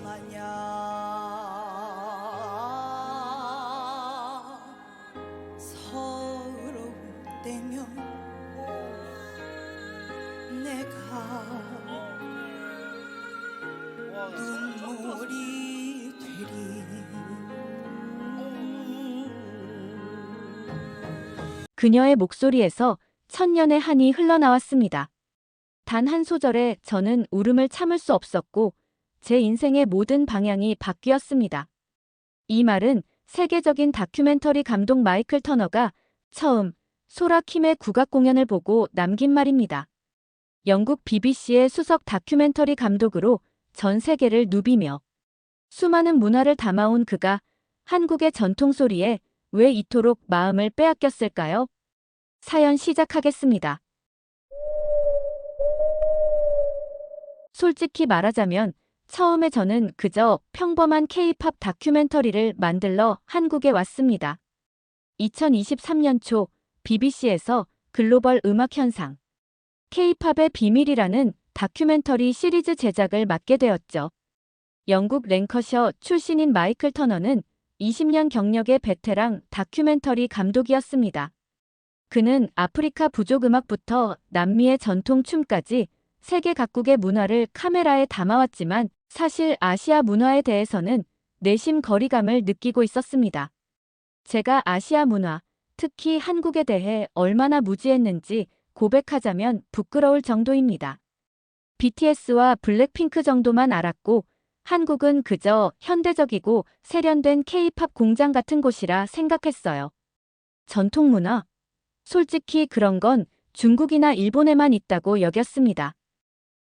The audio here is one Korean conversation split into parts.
마냥 서러울 때면 내가 눈물이 되리. 그녀의 목소리에서 천년의 한이 흘러나왔습니다. 단 한 소절에 저는 울음을 참을 수 없었고 제 인생의 모든 방향이 바뀌었습니다. 이 말은 세계적인 다큐멘터리 감독 마이클 터너가 처음 소라 킴의 국악 공연을 보고 남긴 말입니다. 영국 BBC의 수석 다큐멘터리 감독으로 전 세계를 누비며 수많은 문화를 담아온 그가 한국의 전통소리에 왜 이토록 마음을 빼앗겼을까요? 사연 시작하겠습니다. 솔직히 말하자면 처음에 저는 그저 평범한 K-팝 다큐멘터리를 만들러 한국에 왔습니다. 2023년 초 BBC에서 글로벌 음악 현상 K-팝의 비밀이라는 다큐멘터리 시리즈 제작을 맡게 되었죠. 영국 랭커셔 출신인 마이클 터너는 20년 경력의 베테랑 다큐멘터리 감독이었습니다. 그는 아프리카 부족 음악부터 남미의 전통 춤까지 세계 각국의 문화를 카메라에 담아왔지만 사실 아시아 문화에 대해서는 내심 거리감을 느끼고 있었습니다. 제가 아시아 문화, 특히 한국에 대해 얼마나 무지했는지 고백하자면 부끄러울 정도입니다. BTS와 블랙핑크 정도만 알았고 한국은 그저 현대적이고 세련된 K-팝 공장 같은 곳이라 생각했어요. 전통 문화? 솔직히 그런 건 중국이나 일본에만 있다고 여겼습니다.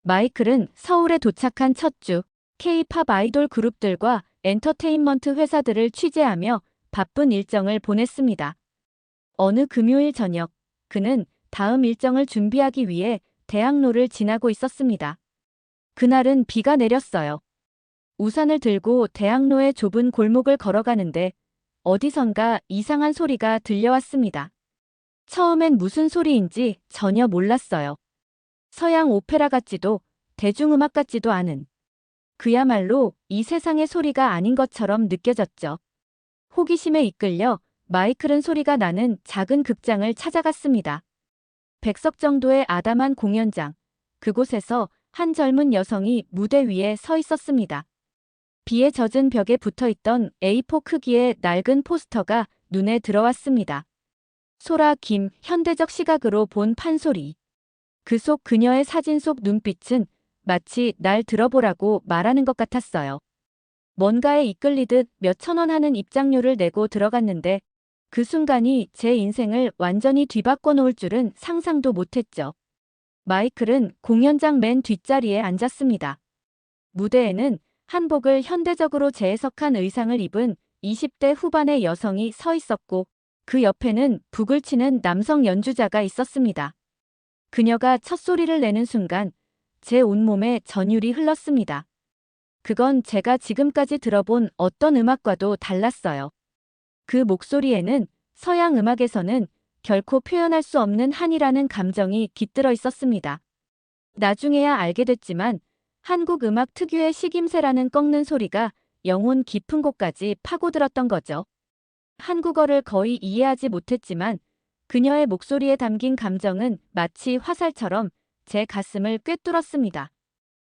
마이클은 서울에 도착한 첫 주 K-팝 아이돌 그룹들과 엔터테인먼트 회사들을 취재하며 바쁜 일정을 보냈습니다. 어느 금요일 저녁, 그는 다음 일정을 준비하기 위해 대학로를 지나고 있었습니다. 그날은 비가 내렸어요. 우산을 들고 대학로의 좁은 골목을 걸어가는데 어디선가 이상한 소리가 들려왔습니다. 처음엔 무슨 소리인지 전혀 몰랐어요. 서양 오페라 같지도 대중음악 같지도 않은 그야말로 이 세상의 소리가 아닌 것처럼 느껴졌죠. 호기심에 이끌려 마이클은 소리가 나는 작은 극장을 찾아갔습니다. 100석 정도의 아담한 공연장, 그곳에서 한 젊은 여성이 무대 위에 서 있었습니다. 비에 젖은 벽에 붙어있던 A4 크기의 낡은 포스터가 눈에 들어왔습니다. 소라 김, 현대적 시각으로 본 판소리. 그 속 그녀의 사진 속 눈빛은 마치 날 들어보라고 말하는 것 같았어요. 뭔가에 이끌리듯 몇천 원 하는 입장료를 내고 들어갔는데 그 순간이 제 인생을 완전히 뒤바꿔 놓을 줄은 상상도 못했죠. 마이클은 공연장 맨 뒷자리에 앉았습니다. 무대에는 한복을 현대적으로 재해석한 의상을 입은 20대 후반의 여성이 서 있었고 그 옆에는 북을 치는 남성 연주자가 있었습니다. 그녀가 첫 소리를 내는 순간 제 온몸에 전율이 흘렀습니다. 그건 제가 지금까지 들어본 어떤 음악과도 달랐어요. 그 목소리에는 서양 음악에서는 결코 표현할 수 없는 한이라는 감정이 깃들어 있었습니다. 나중에야 알게 됐지만 한국 음악 특유의 식임새라는 꺾는 소리가 영혼 깊은 곳까지 파고들었던 거죠. 한국어를 거의 이해하지 못했지만 그녀의 목소리에 담긴 감정은 마치 화살처럼 제 가슴을 꿰뚫었습니다.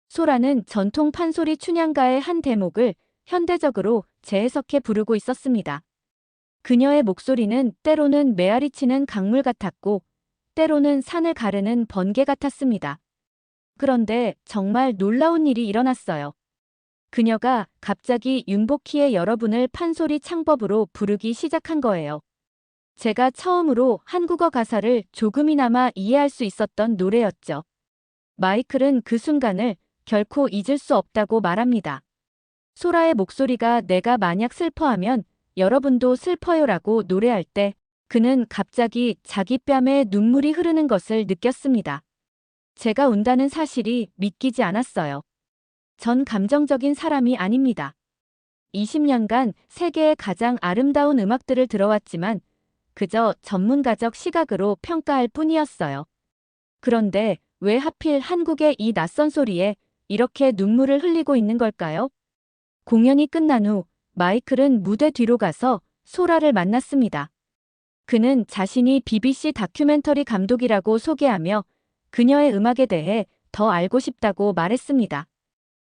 소라는 전통 판소리 춘향가의 한 대목을 현대적으로 재해석해 부르고 있었습니다. 그녀의 목소리는 때로는 메아리치는 강물 같았고 때로는 산을 가르는 번개 같았습니다. 그런데 정말 놀라운 일이 일어났어요. 그녀가 갑자기 윤복희의 여러분을 판소리 창법으로 부르기 시작한 거예요. 제가 처음으로 한국어 가사를 조금이나마 이해할 수 있었던 노래였죠. 마이클은 그 순간을 결코 잊을 수 없다고 말합니다. 소라의 목소리가 내가 만약 슬퍼하면 여러분도 슬퍼요라고 노래할 때 그는 갑자기 자기 뺨에 눈물이 흐르는 것을 느꼈습니다. 제가 운다는 사실이 믿기지 않았어요. 전 감정적인 사람이 아닙니다. 20년간 세계의 가장 아름다운 음악들을 들어왔지만 그저 전문가적 시각으로 평가할 뿐이었어요. 그런데 왜 하필 한국의 이 낯선 소리에 이렇게 눈물을 흘리고 있는 걸까요? 공연이 끝난 후 마이클은 무대 뒤로 가서 소라를 만났습니다. 그는 자신이 BBC 다큐멘터리 감독이라고 소개하며 그녀의 음악에 대해 더 알고 싶다고 말했습니다.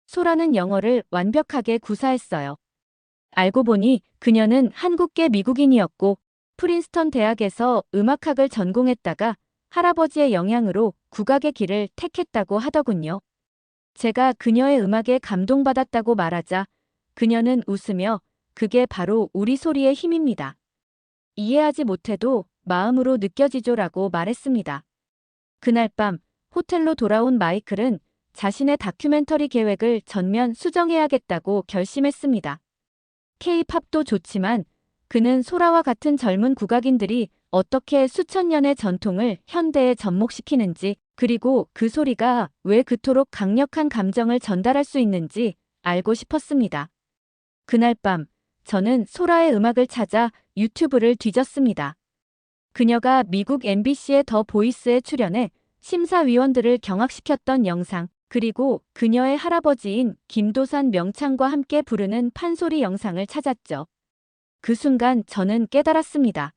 소라는 영어를 완벽하게 구사했어요. 알고 보니 그녀는 한국계 미국인이었고 프린스턴 대학에서 음악학을 전공했다가 할아버지의 영향으로 국악의 길을 택했다고 하더군요. 제가 그녀의 음악에 감동받았다고 말하자 그녀는 웃으며 그게 바로 우리 소리의 힘입니다. 이해하지 못해도 마음으로 느껴지죠라고 말했습니다. 그날 밤 호텔로 돌아온 마이클은 자신의 다큐멘터리 계획을 전면 수정해야겠다고 결심했습니다. K-팝도 좋지만 그는 소라와 같은 젊은 국악인들이 어떻게 수천 년의 전통을 현대에 접목시키는지 그리고 그 소리가 왜 그토록 강력한 감정을 전달할 수 있는지 알고 싶었습니다. 그날 밤 저는 소라의 음악을 찾아 유튜브를 뒤졌습니다. 그녀가 미국 MBC의 더 보이스에 출연해 심사위원들을 경악시켰던 영상, 그리고 그녀의 할아버지인 김도산 명창과 함께 부르는 판소리 영상을 찾았죠. 그 순간 저는 깨달았습니다.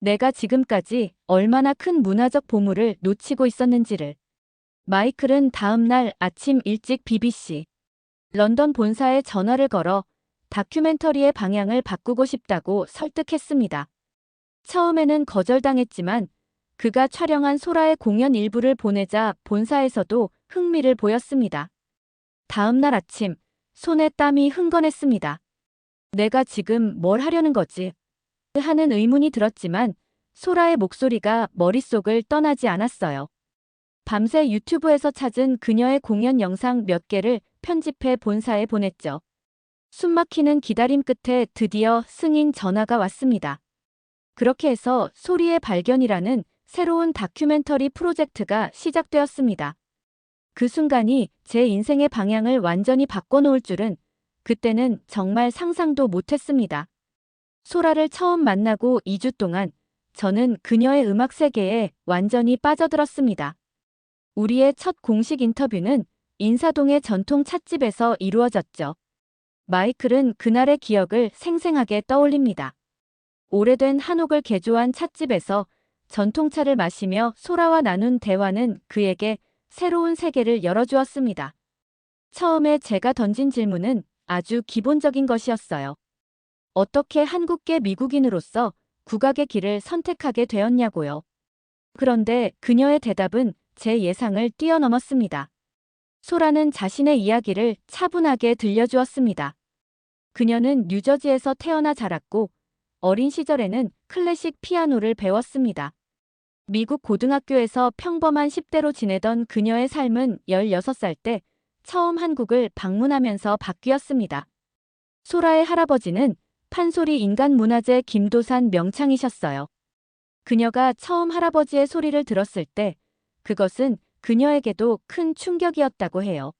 내가 지금까지 얼마나 큰 문화적 보물을 놓치고 있었는지를. 마이클은 다음 날 아침 일찍 BBC 런던 본사에 전화를 걸어 다큐멘터리의 방향을 바꾸고 싶다고 설득했습니다. 처음에는 거절당했지만 그가 촬영한 소라의 공연 일부를 보내자 본사에서도 흥미를 보였습니다. 다음 날 아침 손에 땀이 흥건했습니다. 내가 지금 뭘 하려는 거지? 하는 의문이 들었지만 소라의 목소리가 머릿속을 떠나지 않았어요. 밤새 유튜브에서 찾은 그녀의 공연 영상 몇 개를 편집해 본사에 보냈죠. 숨막히는 기다림 끝에 드디어 승인 전화가 왔습니다. 그렇게 해서 소리의 발견이라는 새로운 다큐멘터리 프로젝트가 시작되었습니다. 그 순간이 제 인생의 방향을 완전히 바꿔놓을 줄은 그때는 정말 상상도 못했습니다. 소라를 처음 만나고 2주 동안 저는 그녀의 음악 세계에 완전히 빠져들었습니다. 우리의 첫 공식 인터뷰는 인사동의 전통 찻집에서 이루어졌죠. 마이클은 그날의 기억을 생생하게 떠올립니다. 오래된 한옥을 개조한 찻집에서 전통차를 마시며 소라와 나눈 대화는 그에게 새로운 세계를 열어주었습니다. 처음에 제가 던진 질문은 아주 기본적인 것이었어요. 어떻게 한국계 미국인으로서 국악의 길을 선택하게 되었냐고요. 그런데 그녀의 대답은 제 예상을 뛰어넘었습니다. 소라는 자신의 이야기를 차분하게 들려주었습니다. 그녀는 뉴저지에서 태어나 자랐고 어린 시절에는 클래식 피아노를 배웠습니다. 미국 고등학교에서 평범한 10대로 지내던 그녀의 삶은 16살 때 처음 한국을 방문하면서 바뀌었습니다. 소라의 할아버지는 판소리 인간문화재 김도산 명창이셨어요. 그녀가 처음 할아버지의 소리를 들었을 때 그것은 그녀에게도 큰 충격이었다고 해요.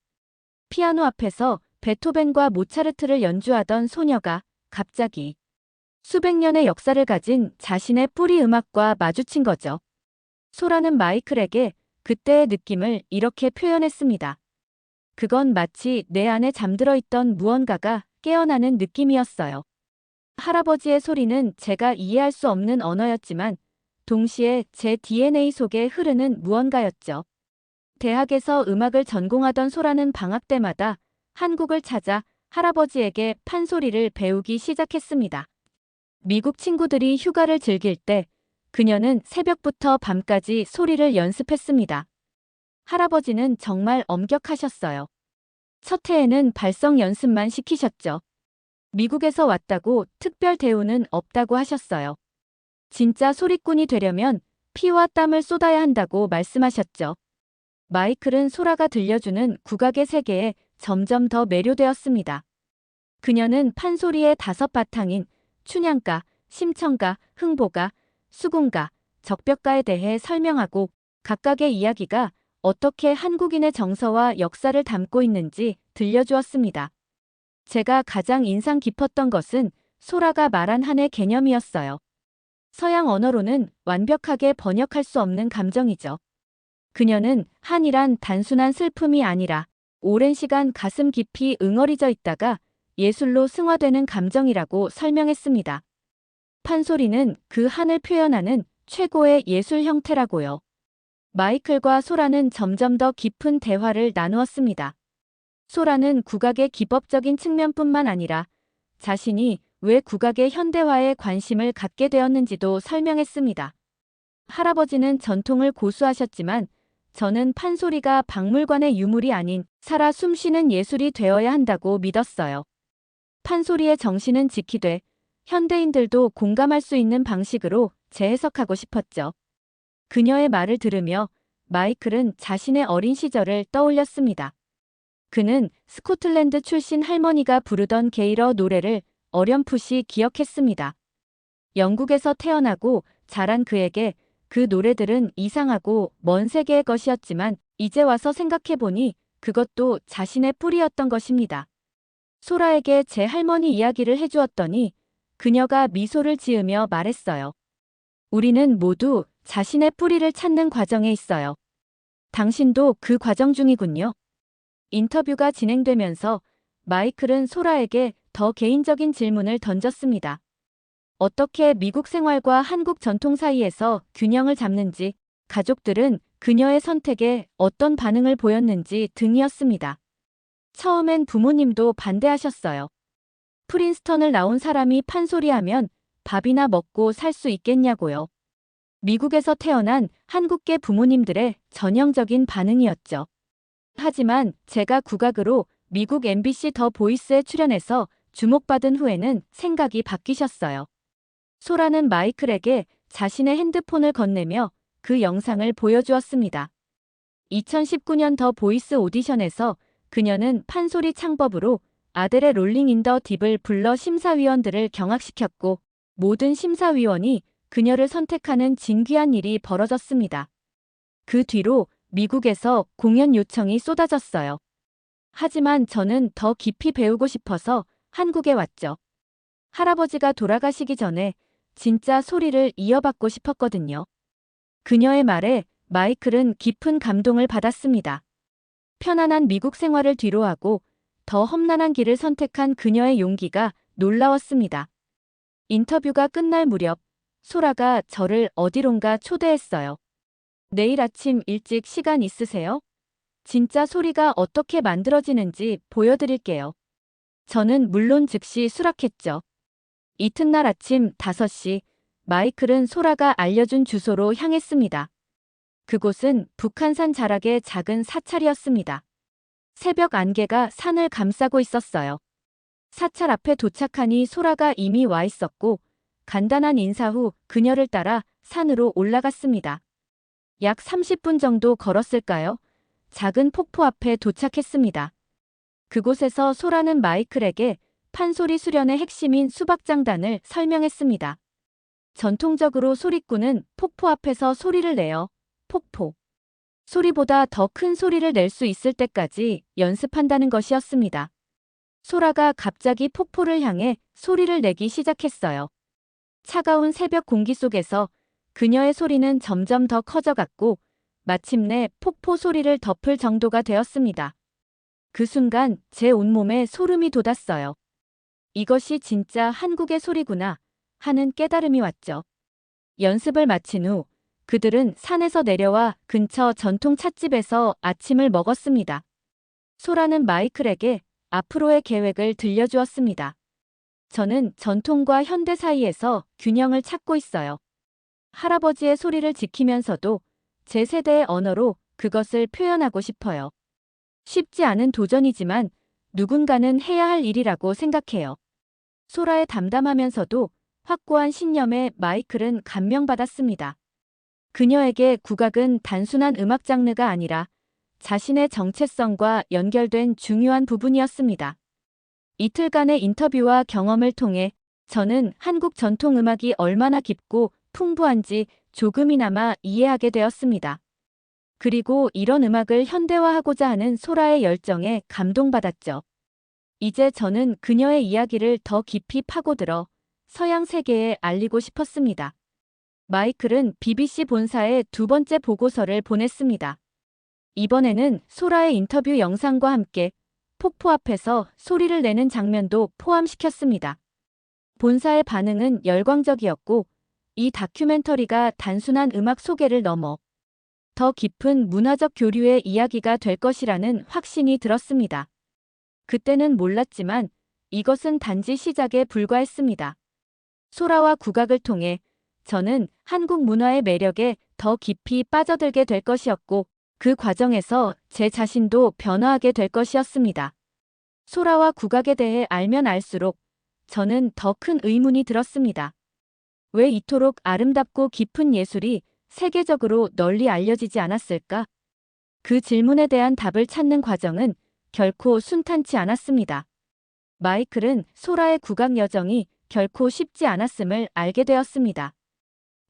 피아노 앞에서 베토벤과 모차르트를 연주하던 소녀가 갑자기 수백 년의 역사를 가진 자신의 뿌리 음악과 마주친 거죠. 소라는 마이클에게 그때의 느낌을 이렇게 표현했습니다. 그건 마치 내 안에 잠들어 있던 무언가가 깨어나는 느낌이었어요. 할아버지의 소리는 제가 이해할 수 없는 언어였지만 동시에 제 DNA 속에 흐르는 무언가였죠. 대학에서 음악을 전공하던 소라는 방학 때마다 한국을 찾아 할아버지에게 판소리를 배우기 시작했습니다. 미국 친구들이 휴가를 즐길 때 그녀는 새벽부터 밤까지 소리를 연습했습니다. 할아버지는 정말 엄격하셨어요. 첫 해에는 발성 연습만 시키셨죠. 미국에서 왔다고 특별 대우는 없다고 하셨어요. 진짜 소리꾼이 되려면 피와 땀을 쏟아야 한다고 말씀하셨죠. 마이클은 소라가 들려주는 국악의 세계에 점점 더 매료되었습니다. 그녀는 판소리의 5바탕인 춘향가, 심청가, 흥보가, 수궁가, 적벽가에 대해 설명하고 각각의 이야기가 어떻게 한국인의 정서와 역사를 담고 있는지 들려주었습니다. 제가 가장 인상 깊었던 것은 소라가 말한 한의 개념이었어요. 서양 언어로는 완벽하게 번역할 수 없는 감정이죠. 그녀는 한이란 단순한 슬픔이 아니라 오랜 시간 가슴 깊이 응어리져 있다가 예술로 승화되는 감정이라고 설명했습니다. 판소리는 그 한을 표현하는 최고의 예술 형태라고요. 마이클과 소라는 점점 더 깊은 대화를 나누었습니다. 소라는 국악의 기법적인 측면뿐만 아니라 자신이 왜 국악의 현대화에 관심을 갖게 되었는지도 설명했습니다. 할아버지는 전통을 고수하셨지만 저는 판소리가 박물관의 유물이 아닌 살아 숨쉬는 예술이 되어야 한다고 믿었어요. 판소리의 정신은 지키되 현대인들도 공감할 수 있는 방식으로 재해석하고 싶었죠. 그녀의 말을 들으며 마이클은 자신의 어린 시절을 떠올렸습니다. 그는 스코틀랜드 출신 할머니가 부르던 게일어 노래를 어렴풋이 기억했습니다. 영국에서 태어나고 자란 그에게 그 노래들은 이상하고 먼 세계의 것이었지만 이제 와서 생각해보니 그것도 자신의 뿌리였던 것입니다. 소라에게 제 할머니 이야기를 해주었더니 그녀가 미소를 지으며 말했어요. 우리는 모두 자신의 뿌리를 찾는 과정에 있어요. 당신도 그 과정 중이군요. 인터뷰가 진행되면서 마이클은 소라에게 더 개인적인 질문을 던졌습니다. 어떻게 미국 생활과 한국 전통 사이에서 균형을 잡는지, 가족들은 그녀의 선택에 어떤 반응을 보였는지 등이었습니다. 처음엔 부모님도 반대하셨어요. 프린스턴을 나온 사람이 판소리하면 밥이나 먹고 살 수 있겠냐고요. 미국에서 태어난 한국계 부모님들의 전형적인 반응이었죠. 하지만 제가 국악으로 미국 MBC 더 보이스에 출연해서 주목받은 후에는 생각이 바뀌셨어요. 소라는 마이클에게 자신의 핸드폰을 건네며 그 영상을 보여주었습니다. 2019년 더 보이스 오디션에서 그녀는 판소리 창법으로 아델의 롤링 인 더 딥을 불러 심사위원들을 경악시켰고 모든 심사위원이 그녀를 선택하는 진귀한 일이 벌어졌습니다. 그 뒤로 미국에서 공연 요청이 쏟아졌어요. 하지만 저는 더 깊이 배우고 싶어서 한국에 왔죠. 할아버지가 돌아가시기 전에 진짜 소리를 이어받고 싶었거든요. 그녀의 말에 마이클은 깊은 감동을 받았습니다. 편안한 미국 생활을 뒤로하고 더 험난한 길을 선택한 그녀의 용기가 놀라웠습니다. 인터뷰가 끝날 무렵 소라가 저를 어디론가 초대했어요. 내일 아침 일찍 시간 있으세요? 진짜 소리가 어떻게 만들어지는지 보여드릴게요. 저는 물론 즉시 수락했죠. 이튿날 아침 5시 마이클은 소라가 알려준 주소로 향했습니다. 그곳은 북한산 자락의 작은 사찰이었습니다. 새벽 안개가 산을 감싸고 있었어요. 사찰 앞에 도착하니 소라가 이미 와 있었고 간단한 인사 후 그녀를 따라 산으로 올라갔습니다. 약 30분 정도 걸었을까요? 작은 폭포 앞에 도착했습니다. 그곳에서 소라는 마이클에게 판소리 수련의 핵심인 수박장단을 설명했습니다. 전통적으로 소리꾼은 폭포 앞에서 소리를 내어 폭포. 소리보다 더 큰 소리를 낼 수 있을 때까지 연습한다는 것이었습니다. 소라가 갑자기 폭포를 향해 소리를 내기 시작했어요. 차가운 새벽 공기 속에서 그녀의 소리는 점점 더 커져갔고 마침내 폭포 소리를 덮을 정도가 되었습니다. 그 순간 제 온몸에 소름이 돋았어요. 이것이 진짜 한국의 소리구나 하는 깨달음이 왔죠. 연습을 마친 후 그들은 산에서 내려와 근처 전통 찻집에서 아침을 먹었습니다. 소라는 마이클에게 앞으로의 계획을 들려주었습니다. 저는 전통과 현대 사이에서 균형을 찾고 있어요. 할아버지의 소리를 지키면서도 제 세대의 언어로 그것을 표현하고 싶어요. 쉽지 않은 도전이지만 누군가는 해야 할 일이라고 생각해요. 소라의 담담하면서도 확고한 신념에 마이클은 감명받았습니다. 그녀에게 국악은 단순한 음악 장르가 아니라 자신의 정체성과 연결된 중요한 부분이었습니다. 이틀간의 인터뷰와 경험을 통해 저는 한국 전통 음악이 얼마나 깊고 풍부한지 조금이나마 이해하게 되었습니다. 그리고 이런 음악을 현대화하고자 하는 소라의 열정에 감동받았죠. 이제 저는 그녀의 이야기를 더 깊이 파고들어 서양 세계에 알리고 싶었습니다. 마이클은 BBC 본사에 2번째 보고서를 보냈습니다. 이번에는 소라의 인터뷰 영상과 함께 폭포 앞에서 소리를 내는 장면도 포함시켰습니다. 본사의 반응은 열광적이었고, 이 다큐멘터리가 단순한 음악 소개를 넘어 더 깊은 문화적 교류의 이야기가 될 것이라는 확신이 들었습니다. 그때는 몰랐지만 이것은 단지 시작에 불과했습니다. 소라와 국악을 통해 저는 한국 문화의 매력에 더 깊이 빠져들게 될 것이었고, 그 과정에서 제 자신도 변화하게 될 것이었습니다. 소라와 국악에 대해 알면 알수록 저는 더 큰 의문이 들었습니다. 왜 이토록 아름답고 깊은 예술이 세계적으로 널리 알려지지 않았을까? 그 질문에 대한 답을 찾는 과정은 결코 순탄치 않았습니다. 마이클은 소라의 국악 여정이 결코 쉽지 않았음을 알게 되었습니다.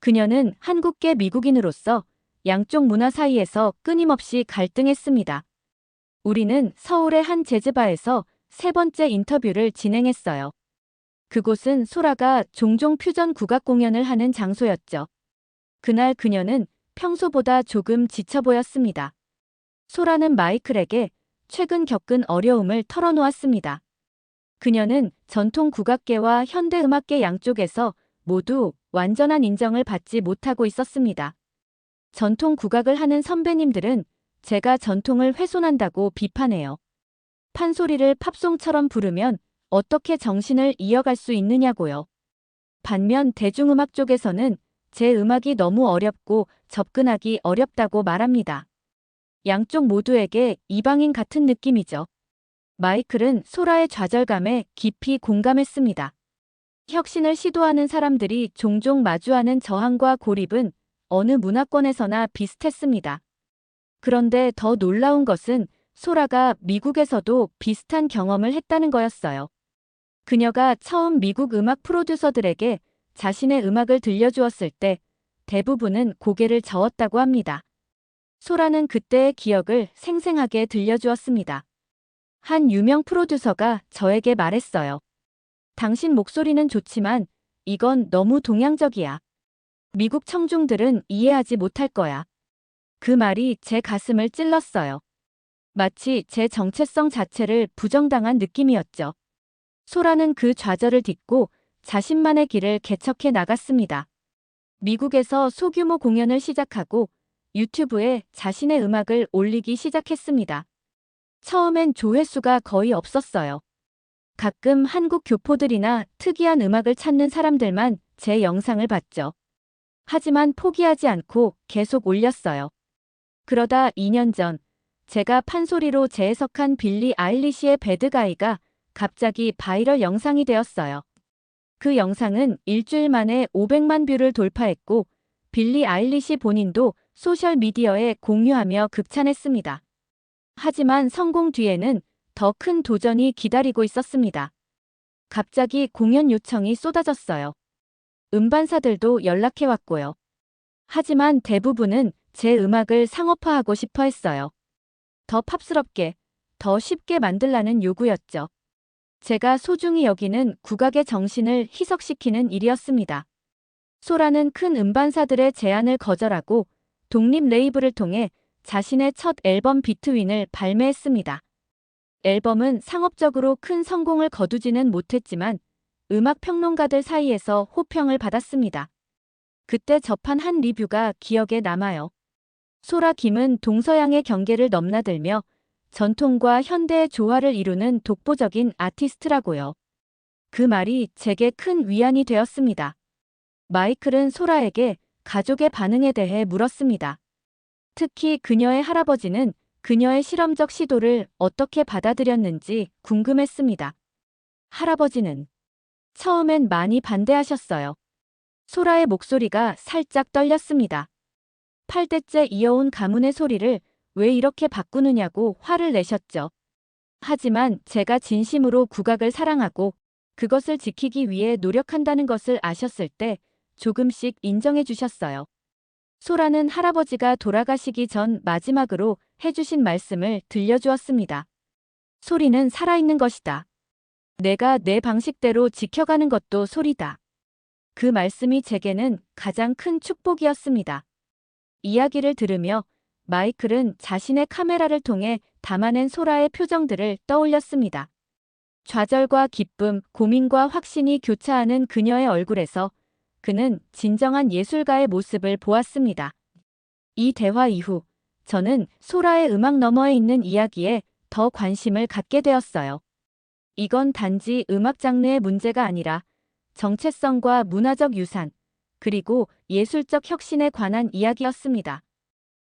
그녀는 한국계 미국인으로서 양쪽 문화 사이에서 끊임없이 갈등했습니다. 우리는 서울의 한 재즈바에서 세 번째 인터뷰를 진행했어요. 그곳은 소라가 종종 퓨전 국악 공연을 하는 장소였죠. 그날 그녀는 평소보다 조금 지쳐 보였습니다. 소라는 마이클에게 최근 겪은 어려움을 털어놓았습니다. 그녀는 전통 국악계와 현대음악계 양쪽에서 모두 완전한 인정을 받지 못하고 있었습니다. 전통 국악을 하는 선배님들은 제가 전통을 훼손한다고 비판해요. 판소리를 팝송처럼 부르면 어떻게 정신을 이어갈 수 있느냐고요. 반면 대중음악 쪽에서는 제 음악이 너무 어렵고 접근하기 어렵다고 말합니다. 양쪽 모두에게 이방인 같은 느낌이죠. 마이클은 소라의 좌절감에 깊이 공감했습니다. 혁신을 시도하는 사람들이 종종 마주하는 저항과 고립은 어느 문화권에서나 비슷했습니다. 그런데 더 놀라운 것은 소라가 미국에서도 비슷한 경험을 했다는 거였어요. 그녀가 처음 미국 음악 프로듀서들에게 자신의 음악을 들려주었을 때 대부분은 고개를 저었다고 합니다. 소라는 그때의 기억을 생생하게 들려주었습니다. 한 유명 프로듀서가 저에게 말했어요. 당신 목소리는 좋지만 이건 너무 동양적이야. 미국 청중들은 이해하지 못할 거야. 그 말이 제 가슴을 찔렀어요. 마치 제 정체성 자체를 부정당한 느낌이었죠. 소라는 그 좌절을 딛고 자신만의 길을 개척해 나갔습니다. 미국에서 소규모 공연을 시작하고 유튜브에 자신의 음악을 올리기 시작했습니다. 처음엔 조회수가 거의 없었어요. 가끔 한국 교포들이나 특이한 음악을 찾는 사람들만 제 영상을 봤죠. 하지만 포기하지 않고 계속 올렸어요. 그러다 2년 전 제가 판소리로 재해석한 빌리 아일리시의 배드가이가 갑자기 바이럴 영상이 되었어요. 그 영상은 일주일 만에 500만 뷰를 돌파했고 빌리 아일리시 본인도 소셜미디어에 공유하며 극찬했습니다. 하지만 성공 뒤에는 더 큰 도전이 기다리고 있었습니다. 갑자기 공연 요청이 쏟아졌어요. 음반사들도 연락해왔고요. 하지만 대부분은 제 음악을 상업화하고 싶어 했어요. 더 팝스럽게, 더 쉽게 만들라는 요구였죠. 제가 소중히 여기는 국악의 정신을 희석시키는 일이었습니다. 소라는 큰 음반사들의 제안을 거절하고 독립 레이블을 통해 자신의 첫 앨범 비트윈을 발매했습니다. 앨범은 상업적으로 큰 성공을 거두지는 못했지만 음악 평론가들 사이에서 호평을 받았습니다. 그때 접한 한 리뷰가 기억에 남아요. 소라 김은 동서양의 경계를 넘나들며 전통과 현대의 조화를 이루는 독보적인 아티스트라고요. 그 말이 제게 큰 위안이 되었습니다. 마이클은 소라에게 가족의 반응에 대해 물었습니다. 특히 그녀의 할아버지는 그녀의 실험적 시도를 어떻게 받아들였는지 궁금했습니다. 할아버지는 처음엔 많이 반대하셨어요. 소라의 목소리가 살짝 떨렸습니다. 8대째 이어온 가문의 소리를 왜 이렇게 바꾸느냐고 화를 내셨죠. 하지만 제가 진심으로 국악을 사랑하고 그것을 지키기 위해 노력한다는 것을 아셨을 때 조금씩 인정해 주셨어요. 소라는 할아버지가 돌아가시기 전 마지막으로 해주신 말씀을 들려주었습니다. 소리는 살아있는 것이다. 내가 내 방식대로 지켜가는 것도 소리다. 그 말씀이 제게는 가장 큰 축복이었습니다. 이야기를 들으며 마이클은 자신의 카메라를 통해 담아낸 소라의 표정들을 떠올렸습니다. 좌절과 기쁨, 고민과 확신이 교차하는 그녀의 얼굴에서 그는 진정한 예술가의 모습을 보았습니다. 이 대화 이후 저는 소라의 음악 너머에 있는 이야기에 더 관심을 갖게 되었어요. 이건 단지 음악 장르의 문제가 아니라 정체성과 문화적 유산, 그리고 예술적 혁신에 관한 이야기였습니다.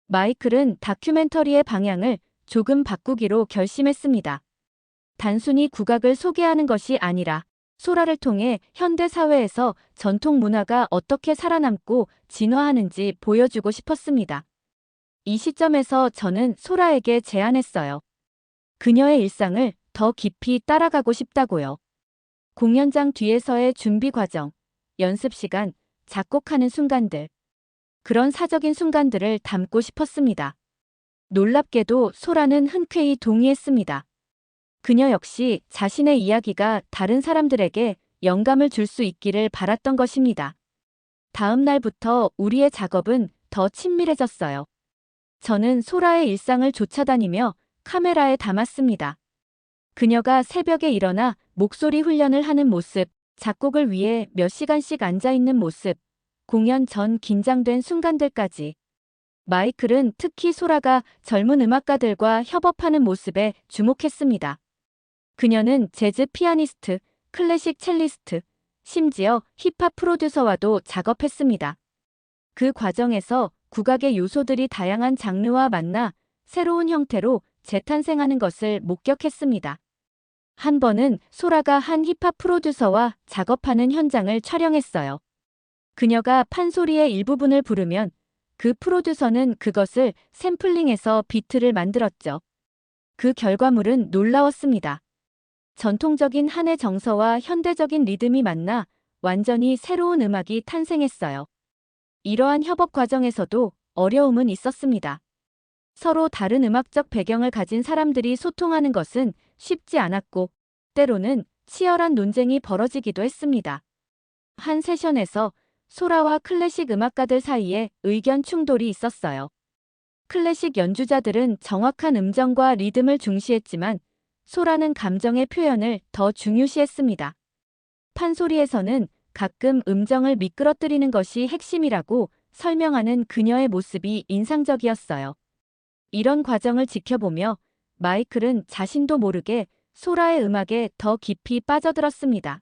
마이클은 다큐멘터리의 방향을 조금 바꾸기로 결심했습니다. 단순히 국악을 소개하는 것이 아니라 소라를 통해 현대 사회에서 전통 문화가 어떻게 살아남고 진화하는지 보여주고 싶었습니다. 이 시점에서 저는 소라에게 제안했어요. 그녀의 일상을 더 깊이 따라가고 싶다고요. 공연장 뒤에서의 준비 과정, 연습 시간, 작곡하는 순간들. 그런 사적인 순간들을 담고 싶었습니다. 놀랍게도 소라는 흔쾌히 동의했습니다. 그녀 역시 자신의 이야기가 다른 사람들에게 영감을 줄 수 있기를 바랐던 것입니다. 다음 날부터 우리의 작업은 더 친밀해졌어요. 저는 소라의 일상을 쫓아다니며 카메라에 담았습니다. 그녀가 새벽에 일어나 목소리 훈련을 하는 모습, 작곡을 위해 몇 시간씩 앉아있는 모습, 공연 전 긴장된 순간들까지. 마이클은 특히 소라가 젊은 음악가들과 협업하는 모습에 주목했습니다. 그녀는 재즈 피아니스트, 클래식 첼리스트, 심지어 힙합 프로듀서와도 작업했습니다. 그 과정에서 국악의 요소들이 다양한 장르와 만나 새로운 형태로 재탄생하는 것을 목격했습니다. 한 번은 소라가 한 힙합 프로듀서와 작업하는 현장을 촬영했어요. 그녀가 판소리의 일부분을 부르면 그 프로듀서는 그것을 샘플링해서 비트를 만들었죠. 그 결과물은 놀라웠습니다. 전통적인 한의 정서와 현대적인 리듬이 만나 완전히 새로운 음악이 탄생했어요. 이러한 협업 과정에서도 어려움은 있었습니다. 서로 다른 음악적 배경을 가진 사람들이 소통하는 것은 쉽지 않았고, 때로는 치열한 논쟁이 벌어지기도 했습니다. 한 세션에서 소라와 클래식 음악가들 사이에 의견 충돌이 있었어요. 클래식 연주자들은 정확한 음정과 리듬을 중시했지만 소라는 감정의 표현을 더 중요시했습니다. 판소리에서는 가끔 음정을 미끄러뜨리는 것이 핵심이라고 설명하는 그녀의 모습이 인상적이었어요. 이런 과정을 지켜보며 마이클은 자신도 모르게 소라의 음악에 더 깊이 빠져들었습니다.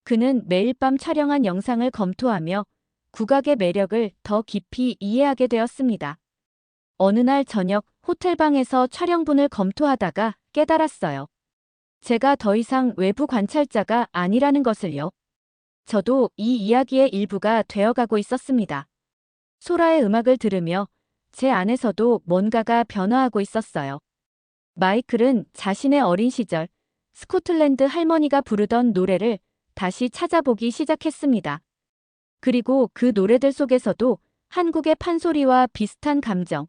그는 매일 밤 촬영한 영상을 검토하며 국악의 매력을 더 깊이 이해하게 되었습니다. 어느 날 저녁 호텔방에서 촬영분을 검토하다가 깨달았어요. 제가 더 이상 외부 관찰자가 아니라는 것을요. 저도 이 이야기의 일부가 되어가고 있었습니다. 소라의 음악을 들으며 제 안에서도 뭔가가 변화하고 있었어요. 마이클은 자신의 어린 시절 스코틀랜드 할머니가 부르던 노래를 다시 찾아보기 시작했습니다. 그리고 그 노래들 속에서도 한국의 판소리와 비슷한 감정,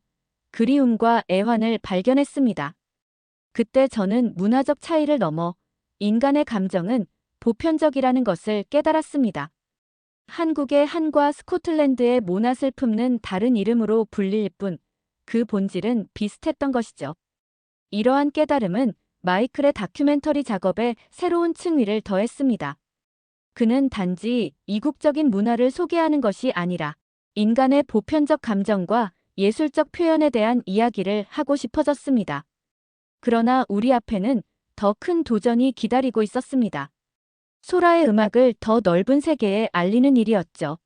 그리움과 애환을 발견했습니다. 그때 저는 문화적 차이를 넘어 인간의 감정은 보편적이라는 것을 깨달았습니다. 한국의 한과 스코틀랜드의 모낫을 품는 다른 이름으로 불릴 뿐 그 본질은 비슷했던 것이죠. 이러한 깨달음은 마이클의 다큐멘터리 작업에 새로운 층위를 더했습니다. 그는 단지 이국적인 문화를 소개하는 것이 아니라 인간의 보편적 감정과 예술적 표현에 대한 이야기를 하고 싶어졌습니다. 그러나 우리 앞에는 더 큰 도전이 기다리고 있었습니다. 소라의 음악을 더 넓은 세계에 알리는 일이었죠.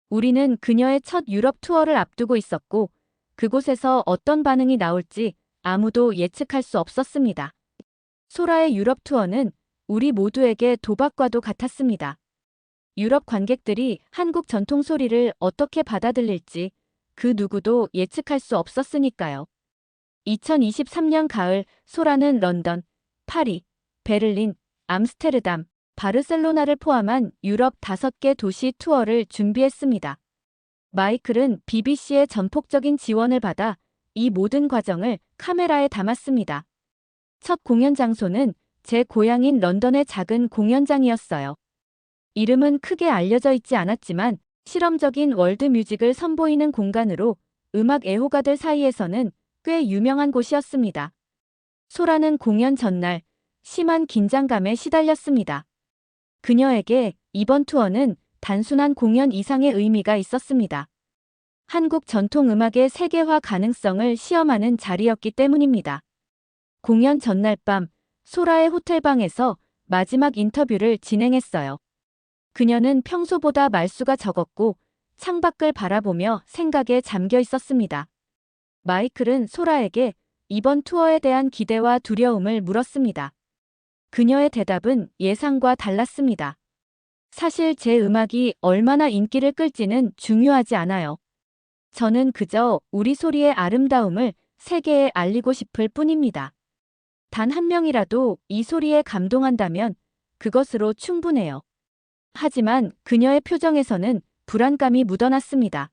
우리는 그녀의 첫 유럽 투어를 앞두고 있었고 그곳에서 어떤 반응이 나올지 아무도 예측할 수 없었습니다. 소라의 유럽 투어는 우리 모두에게 도박과도 같았습니다. 유럽 관객들이 한국 전통 소리를 어떻게 받아들일지 그 누구도 예측할 수 없었으니까요. 2023년 가을 소라는 런던, 파리, 베를린, 암스테르담, 바르셀로나를 포함한 유럽 5개 도시 투어를 준비했습니다. 마이클은 BBC의 전폭적인 지원을 받아 이 모든 과정을 카메라에 담았습니다. 첫 공연 장소는 제 고향인 런던의 작은 공연장이었어요. 이름은 크게 알려져 있지 않았지만 실험적인 월드 뮤직을 선보이는 공간으로 음악 애호가들 사이에서는 꽤 유명한 곳이었습니다. 소라는 공연 전날 심한 긴장감에 시달렸습니다. 그녀에게 이번 투어는 단순한 공연 이상의 의미가 있었습니다. 한국 전통 음악의 세계화 가능성을 시험하는 자리였기 때문입니다. 공연 전날 밤 소라의 호텔방에서 마지막 인터뷰를 진행했어요. 그녀는 평소보다 말수가 적었고 창밖을 바라보며 생각에 잠겨 있었습니다. 마이클은 소라에게 이번 투어에 대한 기대와 두려움을 물었습니다. 그녀의 대답은 예상과 달랐습니다. 사실 제 음악이 얼마나 인기를 끌지는 중요하지 않아요. 저는 그저 우리 소리의 아름다움을 세계에 알리고 싶을 뿐입니다. 단 한 명이라도 이 소리에 감동한다면 그것으로 충분해요. 하지만 그녀의 표정에서는 불안감이 묻어났습니다.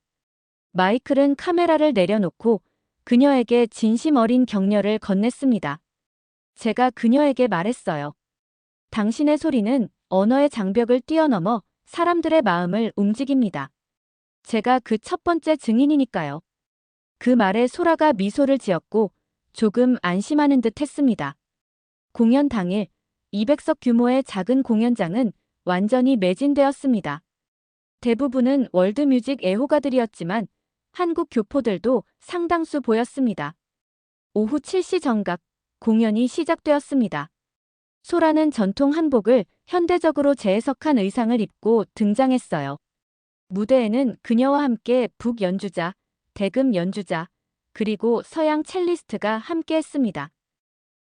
마이클은 카메라를 내려놓고 그녀에게 진심 어린 격려를 건넸습니다. 제가 그녀에게 말했어요. 당신의 소리는 언어의 장벽을 뛰어넘어 사람들의 마음을 움직입니다. 제가 그 첫 번째 증인이니까요. 그 말에 소라가 미소를 지었고 조금 안심하는 듯 했습니다. 공연 당일 200석 규모의 작은 공연장은 완전히 매진되었습니다. 대부분은 월드뮤직 애호가들이었지만 한국 교포들도 상당수 보였습니다. 오후 7시 정각 공연이 시작되었습니다. 소라는 전통 한복을 현대적으로 재해석한 의상을 입고 등장했어요. 무대에는 그녀와 함께 북 연주자, 대금 연주자, 그리고 서양 첼리스트가 함께했습니다.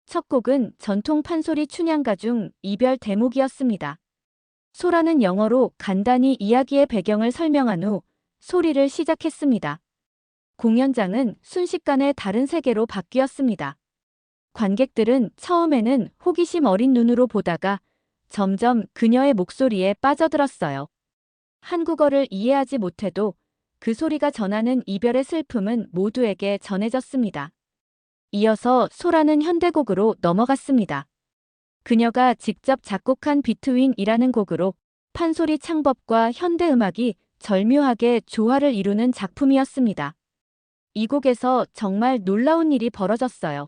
첫 곡은 전통 판소리 춘향가 중 이별 대목이었습니다. 소라는 영어로 간단히 이야기의 배경을 설명한 후 소리를 시작했습니다. 공연장은 순식간에 다른 세계로 바뀌었습니다. 관객들은 처음에는 호기심 어린 눈으로 보다가 점점 그녀의 목소리에 빠져들었어요. 한국어를 이해하지 못해도 그 소리가 전하는 이별의 슬픔은 모두에게 전해졌습니다. 이어서 소라는 현대곡으로 넘어갔습니다. 그녀가 직접 작곡한 비트윈이라는 곡으로 판소리 창법과 현대음악이 절묘하게 조화를 이루는 작품이었습니다. 이 곡에서 정말 놀라운 일이 벌어졌어요.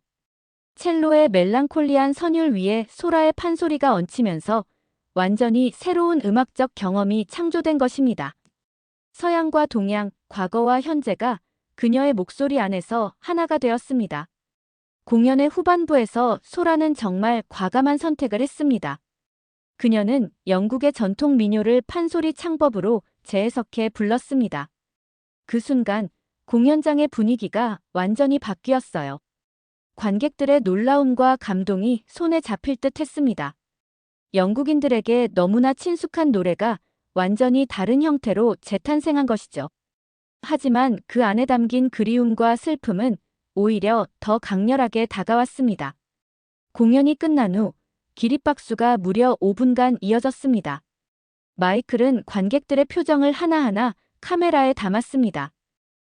첼로의 멜랑콜리한 선율 위에 소라의 판소리가 얹히면서 완전히 새로운 음악적 경험이 창조된 것입니다. 서양과 동양, 과거와 현재가 그녀의 목소리 안에서 하나가 되었습니다. 공연의 후반부에서 소라는 정말 과감한 선택을 했습니다. 그녀는 영국의 전통 민요를 판소리 창법으로 재해석해 불렀습니다. 그 순간 공연장의 분위기가 완전히 바뀌었어요. 관객들의 놀라움과 감동이 손에 잡힐 듯 했습니다. 영국인들에게 너무나 친숙한 노래가 완전히 다른 형태로 재탄생한 것이죠. 하지만 그 안에 담긴 그리움과 슬픔은 오히려 더 강렬하게 다가왔습니다. 공연이 끝난 후 기립박수가 무려 5분간 이어졌습니다. 마이클은 관객들의 표정을 하나하나 카메라에 담았습니다.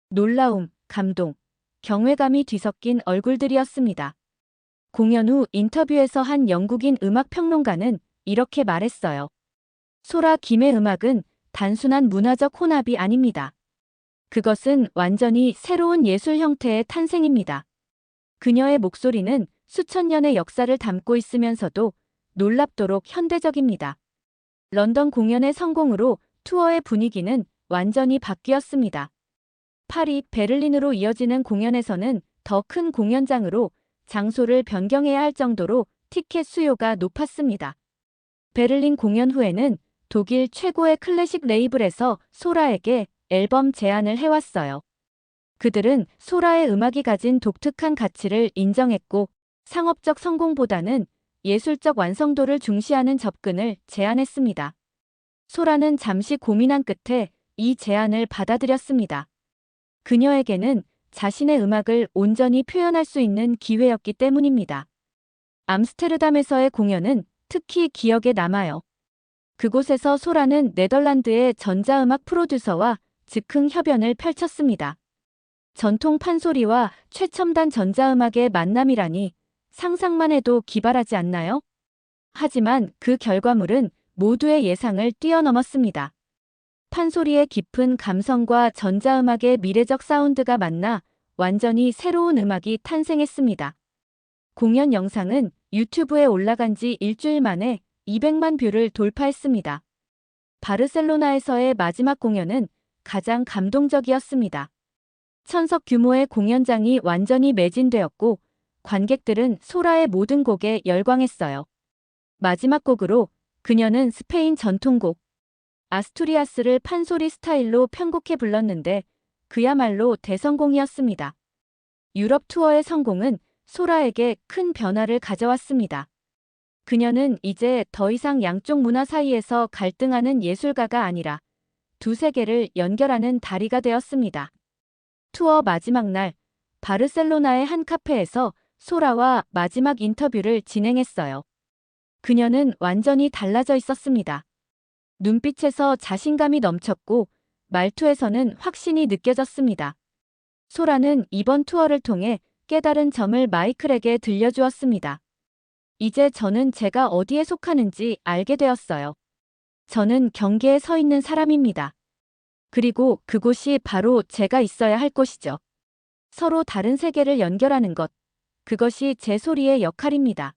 놀라움, 감동, 경외감이 뒤섞인 얼굴들이었습니다. 공연 후 인터뷰에서 한 영국인 음악 평론가는 이렇게 말했어요. 소라 김의 음악은 단순한 문화적 혼합이 아닙니다. 그것은 완전히 새로운 예술 형태의 탄생입니다. 그녀의 목소리는 수천 년의 역사를 담고 있으면서도 놀랍도록 현대적입니다. 런던 공연의 성공으로 투어의 분위기는 완전히 바뀌었습니다. 파리, 베를린으로 이어지는 공연에서는 더 큰 공연장으로 장소를 변경해야 할 정도로 티켓 수요가 높았습니다. 베를린 공연 후에는 독일 최고의 클래식 레이블에서 소라에게 앨범 제안을 해왔어요. 그들은 소라의 음악이 가진 독특한 가치를 인정했고 상업적 성공보다는 예술적 완성도를 중시하는 접근을 제안했습니다. 소라는 잠시 고민한 끝에 이 제안을 받아들였습니다. 그녀에게는 자신의 음악을 온전히 표현할 수 있는 기회였기 때문입니다. 암스테르담에서의 공연은 특히 기억에 남아요. 그곳에서 소라는 네덜란드의 전자음악 프로듀서와 즉흥 협연을 펼쳤습니다. 전통 판소리와 최첨단 전자음악의 만남이라니 상상만 해도 기발하지 않나요? 하지만 그 결과물은 모두의 예상을 뛰어넘었습니다. 판소리의 깊은 감성과 전자음악의 미래적 사운드가 만나 완전히 새로운 음악이 탄생했습니다. 공연 영상은 유튜브에 올라간 지 일주일 만에 200만 뷰를 돌파했습니다. 바르셀로나에서의 마지막 공연은 가장 감동적이었습니다. 천석 규모의 공연장이 완전히 매진되었고 관객들은 소라의 모든 곡에 열광했어요. 마지막 곡으로 그녀는 스페인 전통곡 아스투리아스를 판소리 스타일로 편곡해 불렀는데 그야말로 대성공이었습니다. 유럽 투어의 성공은 소라에게 큰 변화를 가져왔습니다. 그녀는 이제 더 이상 양쪽 문화 사이에서 갈등하는 예술가가 아니라 두 세계를 연결하는 다리가 되었습니다. 투어 마지막 날, 바르셀로나의 한 카페에서 소라와 마지막 인터뷰를 진행했어요. 그녀는 완전히 달라져 있었습니다. 눈빛에서 자신감이 넘쳤고 말투에서는 확신이 느껴졌습니다. 소라는 이번 투어를 통해 깨달은 점을 마이클에게 들려주었습니다. 이제 저는 제가 어디에 속하는지 알게 되었어요. 저는 경계에 서 있는 사람입니다. 그리고 그곳이 바로 제가 있어야 할 곳이죠. 서로 다른 세계를 연결하는 것, 그것이 제 소리의 역할입니다.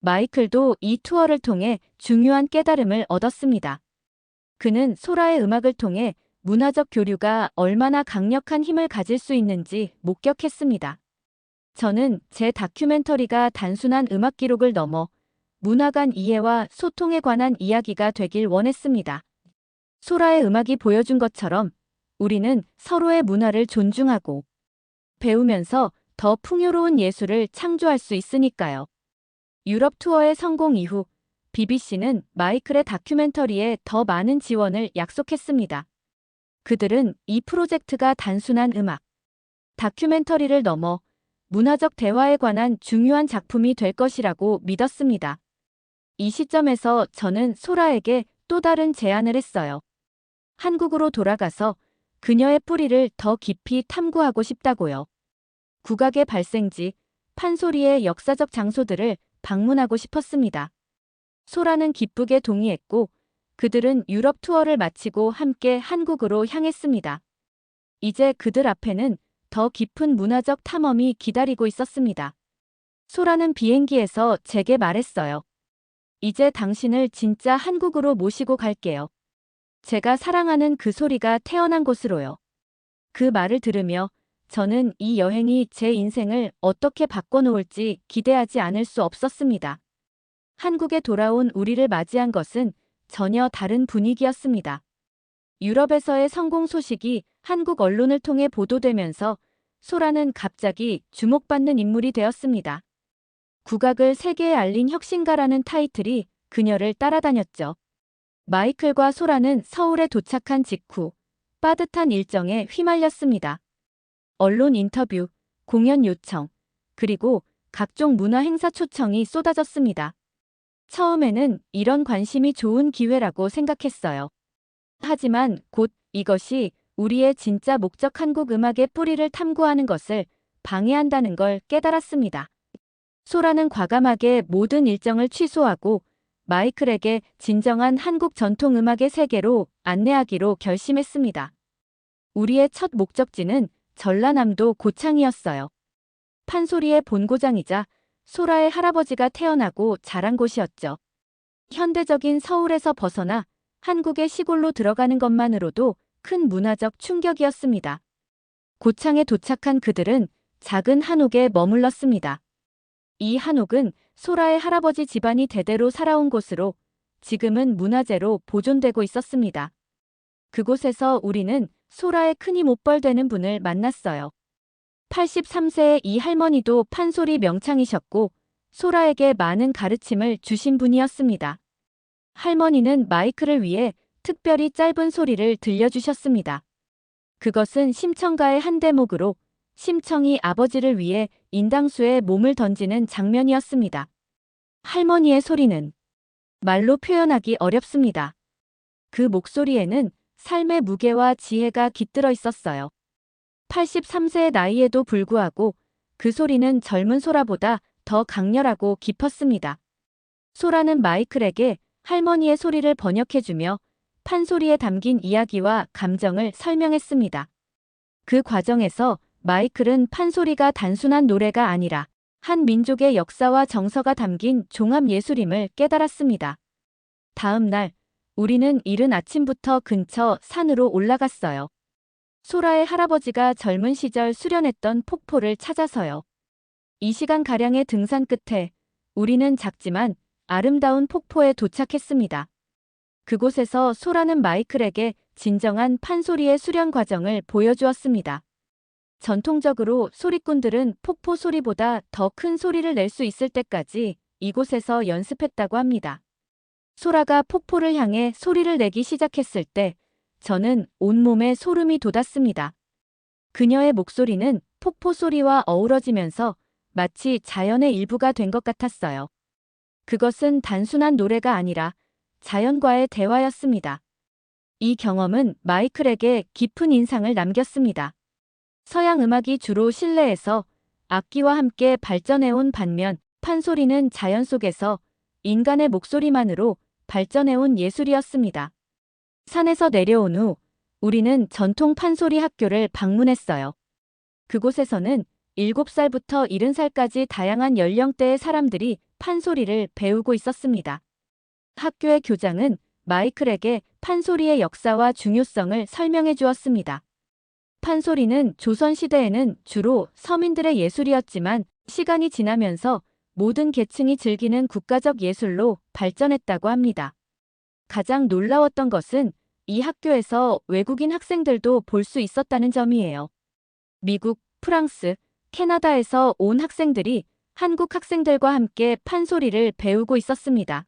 마이클도 이 투어를 통해 중요한 깨달음을 얻었습니다. 그는 소라의 음악을 통해 문화적 교류가 얼마나 강력한 힘을 가질 수 있는지 목격했습니다. 저는 제 다큐멘터리가 단순한 음악 기록을 넘어 문화 간 이해와 소통에 관한 이야기가 되길 원했습니다. 소라의 음악이 보여준 것처럼 우리는 서로의 문화를 존중하고 배우면서 더 풍요로운 예술을 창조할 수 있으니까요. 유럽 투어의 성공 이후 BBC는 마이클의 다큐멘터리에 더 많은 지원을 약속했습니다. 그들은 이 프로젝트가 단순한 음악, 다큐멘터리를 넘어 문화적 대화에 관한 중요한 작품이 될 것이라고 믿었습니다. 이 시점에서 저는 소라에게 또 다른 제안을 했어요. 한국으로 돌아가서 그녀의 뿌리를 더 깊이 탐구하고 싶다고요. 국악의 발생지, 판소리의 역사적 장소들을 방문하고 싶었습니다. 소라는 기쁘게 동의했고 그들은 유럽 투어를 마치고 함께 한국으로 향했습니다. 이제 그들 앞에는 더 깊은 문화적 탐험이 기다리고 있었습니다. 소라는 비행기에서 제게 말했어요. 이제 당신을 진짜 한국으로 모시고 갈게요. 제가 사랑하는 그 소리가 태어난 곳으로요. 그 말을 들으며 저는 이 여행이 제 인생을 어떻게 바꿔놓을지 기대하지 않을 수 없었습니다. 한국에 돌아온 우리를 맞이한 것은 전혀 다른 분위기였습니다. 유럽에서의 성공 소식이 한국 언론을 통해 보도되면서 소라는 갑자기 주목받는 인물이 되었습니다. 국악을 세계에 알린 혁신가라는 타이틀이 그녀를 따라다녔죠. 마이클과 소라는 서울에 도착한 직후 빠듯한 일정에 휘말렸습니다. 언론 인터뷰, 공연 요청, 그리고 각종 문화 행사 초청이 쏟아졌습니다. 처음에는 이런 관심이 좋은 기회라고 생각했어요. 하지만 곧 이것이 우리의 진짜 목적 한국 음악의 뿌리를 탐구하는 것을 방해한다는 걸 깨달았습니다. 소라는 과감하게 모든 일정을 취소하고 마이클에게 진정한 한국 전통 음악의 세계로 안내하기로 결심했습니다. 우리의 첫 목적지는 전라남도 고창이었어요. 판소리의 본고장이자 소라의 할아버지가 태어나고 자란 곳이었죠. 현대적인 서울에서 벗어나 한국의 시골로 들어가는 것만으로도 큰 문화적 충격이었습니다. 고창에 도착한 그들은 작은 한옥에 머물렀습니다. 이 한옥은 소라의 할아버지 집안이 대대로 살아온 곳으로 지금은 문화재로 보존되고 있었습니다. 그곳에서 우리는 소라의 큰이 못벌되는 분을 만났어요. 83세의 이 할머니도 판소리 명창이셨고 소라에게 많은 가르침을 주신 분이었습니다. 할머니는 마이클을 위해 특별히 짧은 소리를 들려주셨습니다. 그것은 심청가의 한 대목으로 심청이 아버지를 위해 인당수에 몸을 던지는 장면이었습니다. 할머니의 소리는 말로 표현하기 어렵습니다. 그 목소리에는 삶의 무게와 지혜가 깃들어 있었어요. 83세의 나이에도 불구하고 그 소리는 젊은 소라보다 더 강렬하고 깊었습니다. 소라는 마이클에게 할머니의 소리를 번역해주며 판소리에 담긴 이야기와 감정을 설명했습니다. 그 과정에서 마이클은 판소리가 단순한 노래가 아니라 한 민족의 역사와 정서가 담긴 종합예술임을 깨달았습니다. 다음 날, 우리는 이른 아침부터 근처 산으로 올라갔어요. 소라의 할아버지가 젊은 시절 수련했던 폭포를 찾아서요. 2시간가량의 등산 끝에 우리는 작지만 아름다운 폭포에 도착했습니다. 그곳에서 소라는 마이클에게 진정한 판소리의 수련 과정을 보여주었습니다. 전통적으로 소리꾼들은 폭포 소리보다 더 큰 소리를 낼 수 있을 때까지 이곳에서 연습했다고 합니다. 소라가 폭포를 향해 소리를 내기 시작했을 때 저는 온몸에 소름이 돋았습니다. 그녀의 목소리는 폭포 소리와 어우러지면서 마치 자연의 일부가 된 것 같았어요. 그것은 단순한 노래가 아니라 자연과의 대화였습니다. 이 경험은 마이클에게 깊은 인상을 남겼습니다. 서양 음악이 주로 실내에서 악기와 함께 발전해온 반면 판소리는 자연 속에서 인간의 목소리만으로 발전해온 예술이었습니다. 산에서 내려온 후 우리는 전통 판소리 학교를 방문했어요. 그곳에서는 7살부터 70살까지 다양한 연령대의 사람들이 판소리를 배우고 있었습니다. 학교의 교장은 마이클에게 판소리의 역사와 중요성을 설명해 주었습니다. 판소리는 조선시대에는 주로 서민들의 예술이었지만 시간이 지나면서 모든 계층이 즐기는 국가적 예술로 발전했다고 합니다. 가장 놀라웠던 것은 이 학교에서 외국인 학생들도 볼 수 있었다는 점이에요. 미국, 프랑스, 캐나다에서 온 학생들이 한국 학생들과 함께 판소리를 배우고 있었습니다.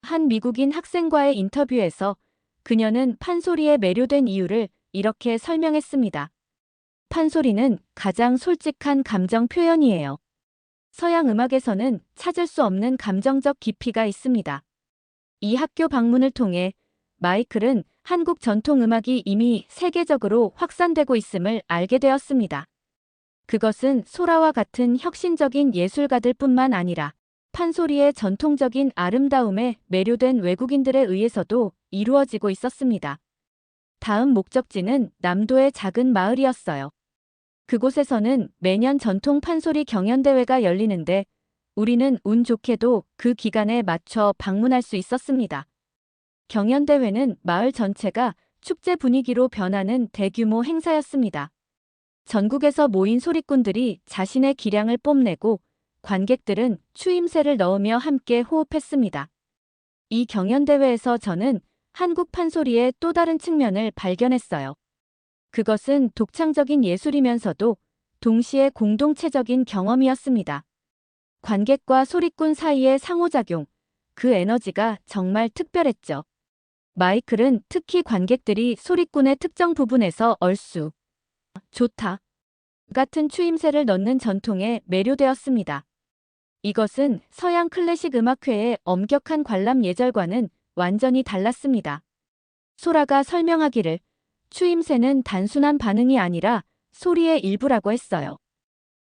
한 미국인 학생과의 인터뷰에서 그녀는 판소리에 매료된 이유를 이렇게 설명했습니다. 판소리는 가장 솔직한 감정 표현이에요. 서양 음악에서는 찾을 수 없는 감정적 깊이가 있습니다. 이 학교 방문을 통해 마이클은 한국 전통 음악이 이미 세계적으로 확산되고 있음을 알게 되었습니다. 그것은 소라와 같은 혁신적인 예술가들 뿐만 아니라 판소리의 전통적인 아름다움에 매료된 외국인들에 의해서도 이루어지고 있었습니다. 다음 목적지는 남도의 작은 마을이었어요. 그곳에서는 매년 전통 판소리 경연대회가 열리는데 우리는 운 좋게도 그 기간에 맞춰 방문할 수 있었습니다. 경연대회는 마을 전체가 축제 분위기로 변하는 대규모 행사였습니다. 전국에서 모인 소리꾼들이 자신의 기량을 뽐내고 관객들은 추임새를 넣으며 함께 호흡했습니다. 이 경연대회에서 저는 한국 판소리의 또 다른 측면을 발견했어요. 그것은 독창적인 예술이면서도 동시에 공동체적인 경험이었습니다. 관객과 소리꾼 사이의 상호작용, 그 에너지가 정말 특별했죠. 마이클은 특히 관객들이 소리꾼의 특정 부분에서 얼쑤, 좋다 같은 추임새를 넣는 전통에 매료되었습니다. 이것은 서양 클래식 음악회의 엄격한 관람 예절과는 완전히 달랐습니다. 소라가 설명하기를 추임새는 단순한 반응이 아니라 소리의 일부라고 했어요.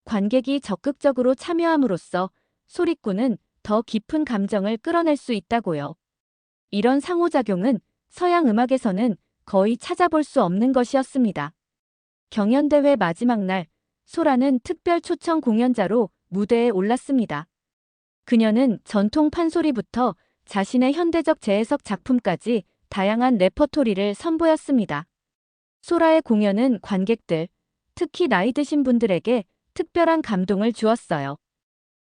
관객이 적극적으로 참여함으로써 소리꾼은 더 깊은 감정을 끌어낼 수 있다고요. 이런 상호작용은 서양 음악에서는 거의 찾아볼 수 없는 것이었습니다. 경연대회 마지막 날, 소라는 특별 초청 공연자로 무대에 올랐습니다. 그녀는 전통 판소리부터 자신의 현대적 재해석 작품까지 다양한 레퍼토리를 선보였습니다. 소라의 공연은 관객들, 특히 나이 드신 분들에게 특별한 감동을 주었어요.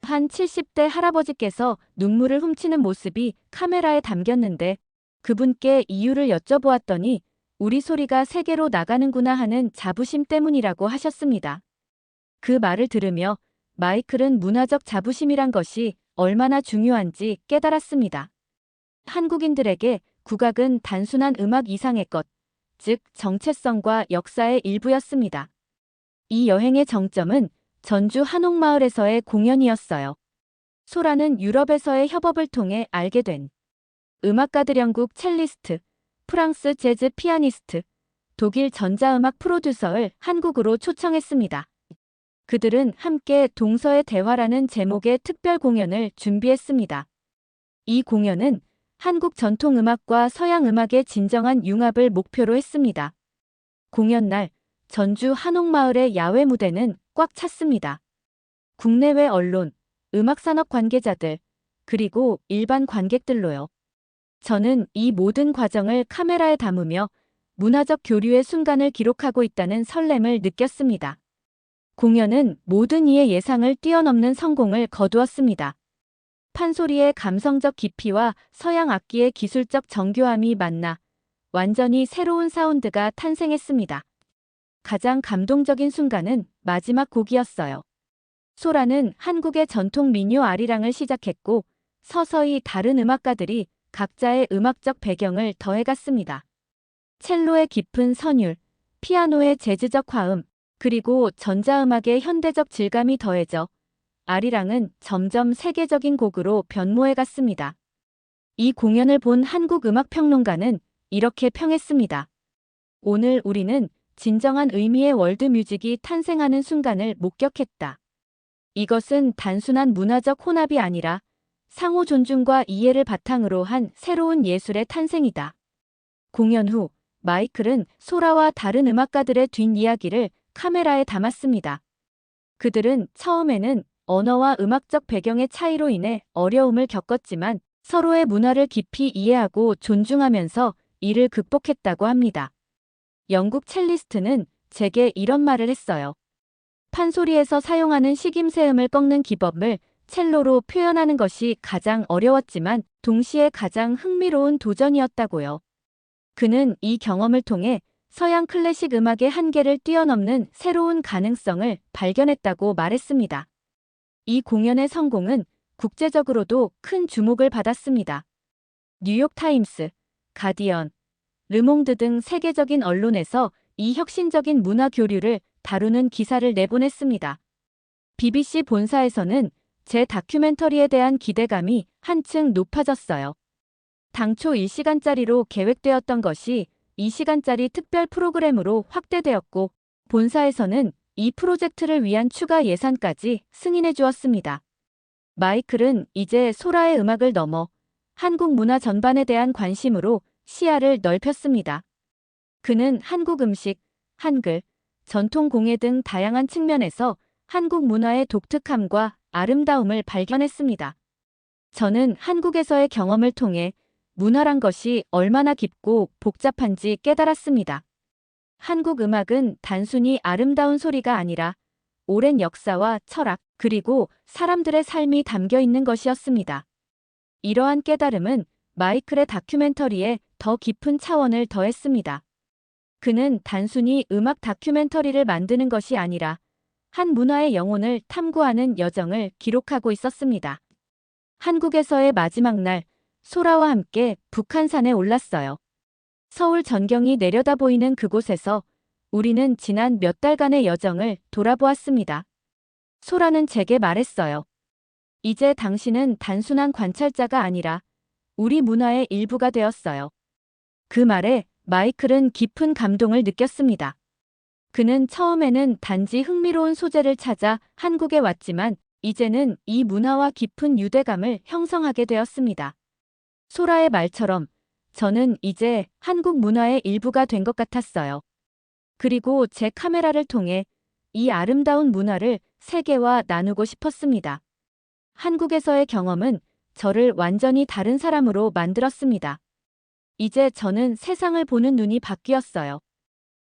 한 70대 할아버지께서 눈물을 훔치는 모습이 카메라에 담겼는데 그분께 이유를 여쭤보았더니 우리 소리가 세계로 나가는구나 하는 자부심 때문이라고 하셨습니다. 그 말을 들으며 마이클은 문화적 자부심이란 것이 얼마나 중요한지 깨달았습니다. 한국인들에게 국악은 단순한 음악 이상의 것, 즉 정체성과 역사의 일부였습니다. 이 여행의 정점은 전주 한옥마을에서의 공연이었어요. 소라는 유럽에서의 협업을 통해 알게 된 음악가들 영국 첼리스트, 프랑스 재즈 피아니스트, 독일 전자음악 프로듀서를 한국으로 초청했습니다. 그들은 함께 동서의 대화라는 제목의 특별 공연을 준비했습니다. 이 공연은 한국 전통음악과 서양음악의 진정한 융합을 목표로 했습니다. 공연 날 전주 한옥마을의 야외 무대는 꽉 찼습니다. 국내외 언론, 음악산업 관계자들, 그리고 일반 관객들로요. 저는 이 모든 과정을 카메라에 담으며 문화적 교류의 순간을 기록하고 있다는 설렘을 느꼈습니다. 공연은 모든 이의 예상을 뛰어넘는 성공을 거두었습니다. 판소리의 감성적 깊이와 서양 악기의 기술적 정교함이 만나 완전히 새로운 사운드가 탄생했습니다. 가장 감동적인 순간은 마지막 곡이었어요. 소라는 한국의 전통 민요 아리랑을 시작했고 서서히 다른 음악가들이 각자의 음악적 배경을 더해갔습니다. 첼로의 깊은 선율, 피아노의 재즈적 화음, 그리고 전자음악의 현대적 질감이 더해져 아리랑은 점점 세계적인 곡으로 변모해갔습니다. 이 공연을 본 한국 음악평론가는 이렇게 평했습니다. 오늘 우리는 진정한 의미의 월드뮤직이 탄생하는 순간을 목격했다. 이것은 단순한 문화적 혼합이 아니라 상호 존중과 이해를 바탕으로 한 새로운 예술의 탄생이다. 공연 후 마이클은 소라와 다른 음악가들의 뒷이야기를 카메라에 담았습니다. 그들은 처음에는 언어와 음악적 배경의 차이로 인해 어려움을 겪었지만 서로의 문화를 깊이 이해하고 존중하면서 이를 극복했다고 합니다. 영국 첼리스트는 제게 이런 말을 했어요. 판소리에서 사용하는 식임새음을 꺾는 기법을 첼로로 표현하는 것이 가장 어려웠지만 동시에 가장 흥미로운 도전이었다고요. 그는 이 경험을 통해 서양 클래식 음악의 한계를 뛰어넘는 새로운 가능성을 발견했다고 말했습니다. 이 공연의 성공은 국제적으로도 큰 주목을 받았습니다. 뉴욕타임스, 가디언, 르몽드 등 세계적인 언론에서 이 혁신적인 문화 교류를 다루는 기사를 내보냈습니다. BBC 본사에서는 제 다큐멘터리에 대한 기대감이 한층 높아졌어요. 당초 1시간짜리로 계획되었던 것이 2시간짜리 특별 프로그램으로 확대되었고 본사에서는 이 프로젝트를 위한 추가 예산까지 승인해 주었습니다. 마이클은 이제 소라의 음악을 넘어 한국 문화 전반에 대한 관심으로 시야를 넓혔습니다. 그는 한국 음식, 한글, 전통 공예 등 다양한 측면에서 한국 문화의 독특함과 아름다움을 발견했습니다. 저는 한국에서의 경험을 통해 문화란 것이 얼마나 깊고 복잡한지 깨달았습니다. 한국 음악은 단순히 아름다운 소리가 아니라 오랜 역사와 철학, 그리고 사람들의 삶이 담겨 있는 것이었습니다. 이러한 깨달음은 마이클의 다큐멘터리에 더 깊은 차원을 더했습니다. 그는 단순히 음악 다큐멘터리를 만드는 것이 아니라 한 문화의 영혼을 탐구하는 여정을 기록하고 있었습니다. 한국에서의 마지막 날, 소라와 함께 북한산에 올랐어요. 서울 전경이 내려다 보이는 그곳에서 우리는 지난 몇 달간의 여정을 돌아보았습니다. 소라는 제게 말했어요. 이제 당신은 단순한 관찰자가 아니라 우리 문화의 일부가 되었어요. 그 말에 마이클은 깊은 감동을 느꼈습니다. 그는 처음에는 단지 흥미로운 소재를 찾아 한국에 왔지만 이제는 이 문화와 깊은 유대감을 형성하게 되었습니다. 소라의 말처럼 저는 이제 한국 문화의 일부가 된 것 같았어요. 그리고 제 카메라를 통해 이 아름다운 문화를 세계와 나누고 싶었습니다. 한국에서의 경험은 저를 완전히 다른 사람으로 만들었습니다. 이제 저는 세상을 보는 눈이 바뀌었어요.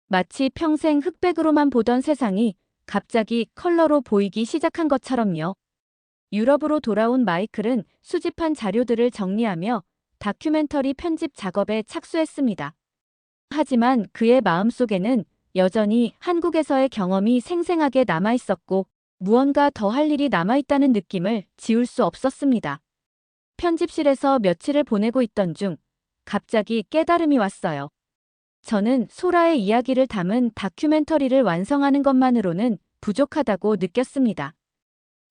마치 평생 흑백으로만 보던 세상이 갑자기 컬러로 보이기 시작한 것처럼요. 유럽으로 돌아온 마이클은 수집한 자료들을 정리하며 다큐멘터리 편집 작업에 착수했습니다. 하지만 그의 마음속에는 여전히 한국에서의 경험이 생생하게 남아있었고 무언가 더 할 일이 남아있다는 느낌을 지울 수 없었습니다. 편집실에서 며칠을 보내고 있던 중 갑자기 깨달음이 왔어요. 저는 소라의 이야기를 담은 다큐멘터리를 완성하는 것만으로는 부족하다고 느꼈습니다.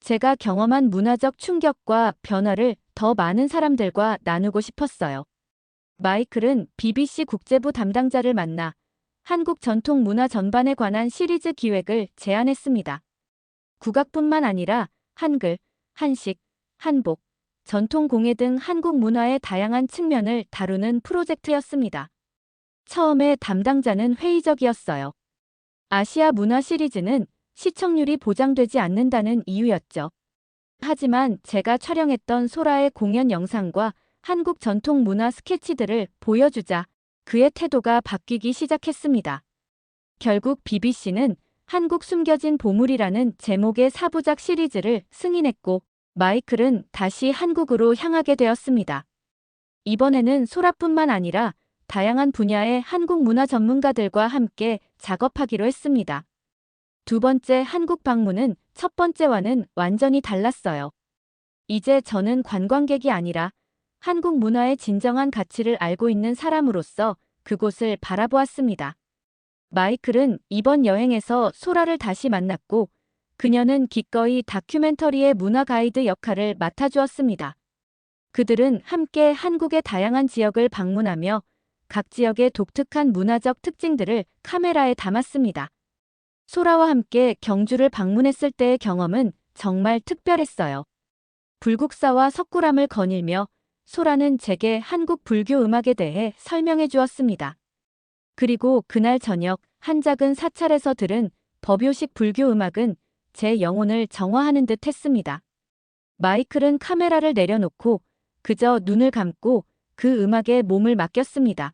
제가 경험한 문화적 충격과 변화를 더 많은 사람들과 나누고 싶었어요. 마이클은 BBC 국제부 담당자를 만나 한국 전통 문화 전반에 관한 시리즈 기획을 제안했습니다. 국악뿐만 아니라 한글, 한식, 한복, 전통 공예 등 한국 문화의 다양한 측면을 다루는 프로젝트였습니다. 처음에 담당자는 회의적이었어요. 아시아 문화 시리즈는 시청률이 보장되지 않는다는 이유였죠. 하지만 제가 촬영했던 소라의 공연 영상과 한국 전통 문화 스케치들을 보여주자 그의 태도가 바뀌기 시작했습니다. 결국 BBC는 한국 숨겨진 보물이라는 제목의 4부작 시리즈를 승인했고 마이클은 다시 한국으로 향하게 되었습니다. 이번에는 소라뿐만 아니라 다양한 분야의 한국 문화 전문가들과 함께 작업하기로 했습니다. 두 번째 한국 방문은 첫 번째와는 완전히 달랐어요. 이제 저는 관광객이 아니라 한국 문화의 진정한 가치를 알고 있는 사람으로서 그곳을 바라보았습니다. 마이클은 이번 여행에서 소라를 다시 만났고 그녀는 기꺼이 다큐멘터리의 문화 가이드 역할을 맡아주었습니다. 그들은 함께 한국의 다양한 지역을 방문하며 각 지역의 독특한 문화적 특징들을 카메라에 담았습니다. 소라와 함께 경주를 방문했을 때의 경험은 정말 특별했어요. 불국사와 석굴암을 거닐며 소라는 제게 한국 불교 음악에 대해 설명해 주었습니다. 그리고 그날 저녁 한 작은 사찰에서 들은 법요식 불교 음악은 제 영혼을 정화하는 듯 했습니다. 마이클은 카메라를 내려놓고 그저 눈을 감고 그 음악에 몸을 맡겼습니다.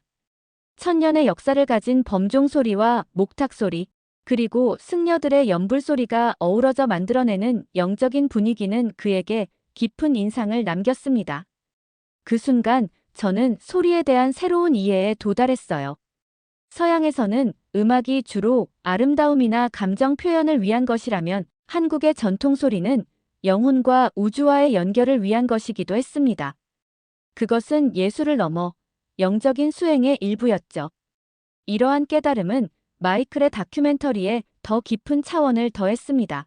천년의 역사를 가진 범종 소리와 목탁 소리, 그리고 승려들의 연불 소리가 어우러져 만들어내는 영적인 분위기는 그에게 깊은 인상을 남겼습니다. 그 순간 저는 소리에 대한 새로운 이해에 도달했어요. 서양에서는 음악이 주로 아름다움이나 감정 표현을 위한 것이라면 한국의 전통 소리는 영혼과 우주와의 연결을 위한 것이기도 했습니다. 그것은 예술을 넘어 영적인 수행의 일부였죠. 이러한 깨달음은 마이클의 다큐멘터리에 더 깊은 차원을 더했습니다.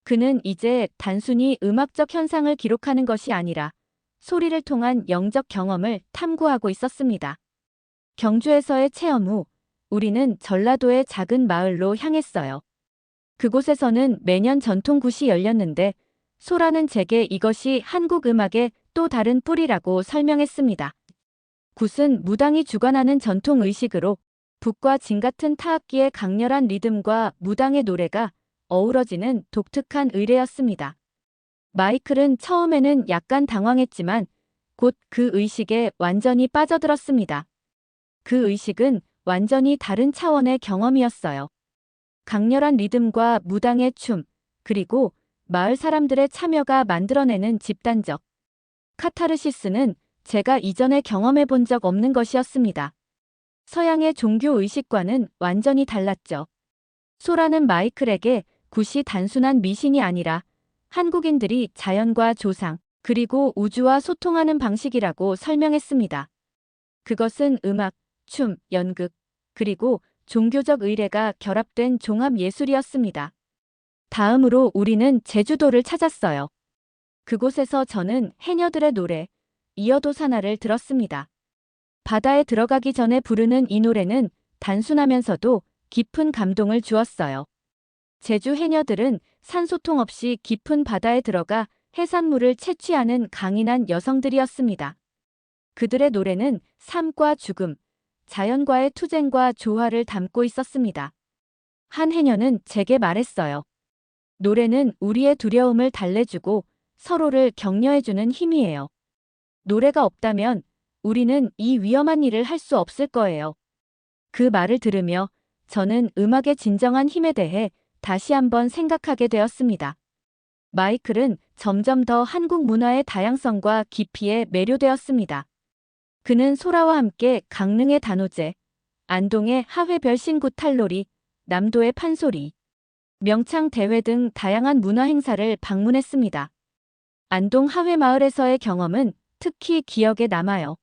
그는 이제 단순히 음악적 현상을 기록하는 것이 아니라 소리를 통한 영적 경험을 탐구하고 있었습니다. 경주에서의 체험 후 우리는 전라도의 작은 마을로 향했어요. 그곳에서는 매년 전통굿이 열렸는데 소라는 제게 이것이 한국 음악의 또 다른 뿌리라고 설명했습니다. 굿은 무당이 주관하는 전통 의식으로 북과 진 같은 타악기의 강렬한 리듬과 무당의 노래가 어우러지는 독특한 의례였습니다. 마이클은 처음에는 약간 당황했지만 곧 그 의식에 완전히 빠져들었습니다. 그 의식은 완전히 다른 차원의 경험이었어요. 강렬한 리듬과 무당의 춤, 그리고 마을 사람들의 참여가 만들어내는 집단적 카타르시스는 제가 이전에 경험해 본 적 없는 것이었습니다. 서양의 종교 의식과는 완전히 달랐죠. 소라는 마이클에게 굿이 단순한 미신이 아니라 한국인들이 자연과 조상, 그리고 우주와 소통하는 방식이라고 설명했습니다. 그것은 음악, 춤, 연극, 그리고 종교적 의례가 결합된 종합 예술이었습니다. 다음으로 우리는 제주도를 찾았어요. 그곳에서 저는 해녀들의 노래, 이어도사나를 들었습니다. 바다에 들어가기 전에 부르는 이 노래는 단순하면서도 깊은 감동을 주었어요. 제주 해녀들은 산소통 없이 깊은 바다에 들어가 해산물을 채취하는 강인한 여성들이었습니다. 그들의 노래는 삶과 죽음, 자연과의 투쟁과 조화를 담고 있었습니다. 한 해녀는 제게 말했어요. 노래는 우리의 두려움을 달래주고 서로를 격려해주는 힘이에요. 노래가 없다면 우리는 이 위험한 일을 할 수 없을 거예요. 그 말을 들으며 저는 음악의 진정한 힘에 대해 다시 한번 생각하게 되었습니다. 마이클은 점점 더 한국 문화의 다양성과 깊이에 매료되었습니다. 그는 소라와 함께 강릉의 단오제, 안동의 하회별신구 탈놀이, 남도의 판소리, 명창 대회 등 다양한 문화 행사를 방문했습니다. 안동 하회마을에서의 경험은 특히 기억에 남아요.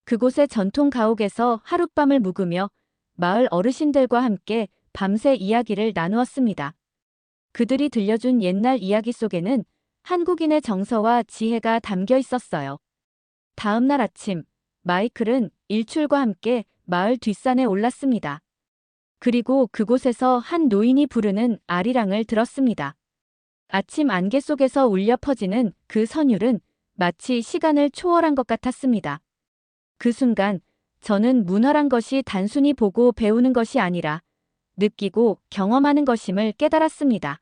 그곳의 전통 가옥에서 하룻밤을 묵으며 마을 어르신들과 함께 밤새 이야기를 나누었습니다. 그들이 들려준 옛날 이야기 속에는 한국인의 정서와 지혜가 담겨 있었어요. 다음 날 아침, 마이클은 일출과 함께 마을 뒷산에 올랐습니다. 그리고 그곳에서 한 노인이 부르는 아리랑을 들었습니다. 아침 안개 속에서 울려 퍼지는 그 선율은 마치 시간을 초월한 것 같았습니다. 그 순간 저는 문화란 것이 단순히 보고 배우는 것이 아니라 느끼고 경험하는 것임을 깨달았습니다.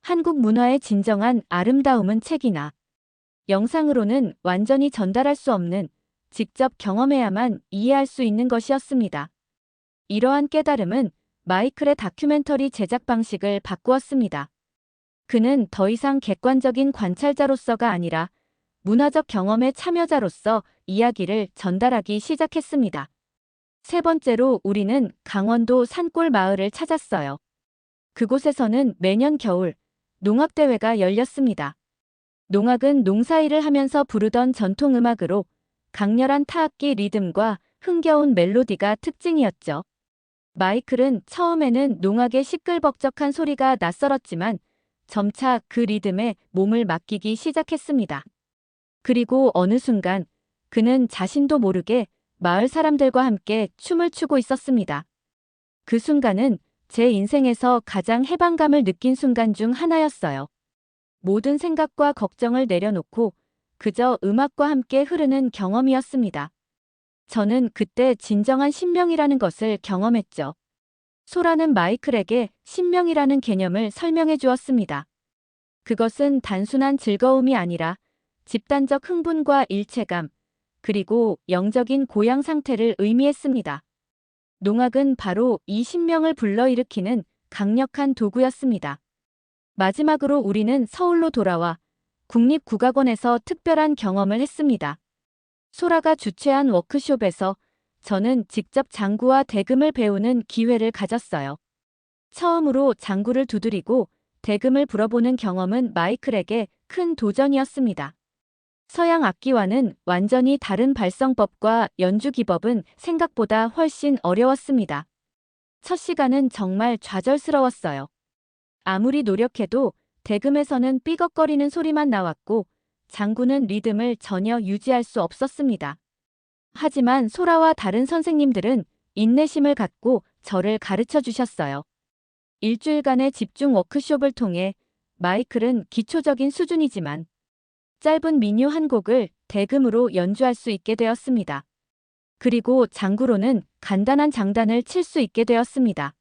한국 문화의 진정한 아름다움은 책이나 영상으로는 완전히 전달할 수 없는 직접 경험해야만 이해할 수 있는 것이었습니다. 이러한 깨달음은 마이클의 다큐멘터리 제작 방식을 바꾸었습니다. 그는 더 이상 객관적인 관찰자로서가 아니라 문화적 경험의 참여자로서 이야기를 전달하기 시작했습니다. 세 번째로 우리는 강원도 산골 마을을 찾았어요. 그곳에서는 매년 겨울 농악대회가 열렸습니다. 농악은 농사일을 하면서 부르던 전통음악으로 강렬한 타악기 리듬과 흥겨운 멜로디가 특징이었죠. 마이클은 처음에는 농악의 시끌벅적한 소리가 낯설었지만 점차 그 리듬에 몸을 맡기기 시작했습니다. 그리고 어느 순간 그는 자신도 모르게 마을 사람들과 함께 춤을 추고 있었습니다. 그 순간은 제 인생에서 가장 해방감을 느낀 순간 중 하나였어요. 모든 생각과 걱정을 내려놓고 그저 음악과 함께 흐르는 경험이었습니다. 저는 그때 진정한 신명이라는 것을 경험했죠. 소라는 마이클에게 신명이라는 개념을 설명해 주었습니다. 그것은 단순한 즐거움이 아니라 집단적 흥분과 일체감, 그리고 영적인 고양 상태를 의미했습니다. 농악은 바로 이 신명을 불러일으키는 강력한 도구였습니다. 마지막으로 우리는 서울로 돌아와 국립국악원에서 특별한 경험을 했습니다. 소라가 주최한 워크숍에서 저는 직접 장구와 대금을 배우는 기회를 가졌어요. 처음으로 장구를 두드리고 대금을 불어보는 경험은 마이클에게 큰 도전이었습니다. 서양 악기와는 완전히 다른 발성법과 연주 기법은 생각보다 훨씬 어려웠습니다. 첫 시간은 정말 좌절스러웠어요. 아무리 노력해도 대금에서는 삐걱거리는 소리만 나왔고 장구는 리듬을 전혀 유지할 수 없었습니다. 하지만 소라와 다른 선생님들은 인내심을 갖고 저를 가르쳐 주셨어요. 일주일간의 집중 워크숍을 통해 마이클은 기초적인 수준이지만 짧은 민요 한 곡을 대금으로 연주할 수 있게 되었습니다. 그리고 장구로는 간단한 장단을 칠 수 있게 되었습니다.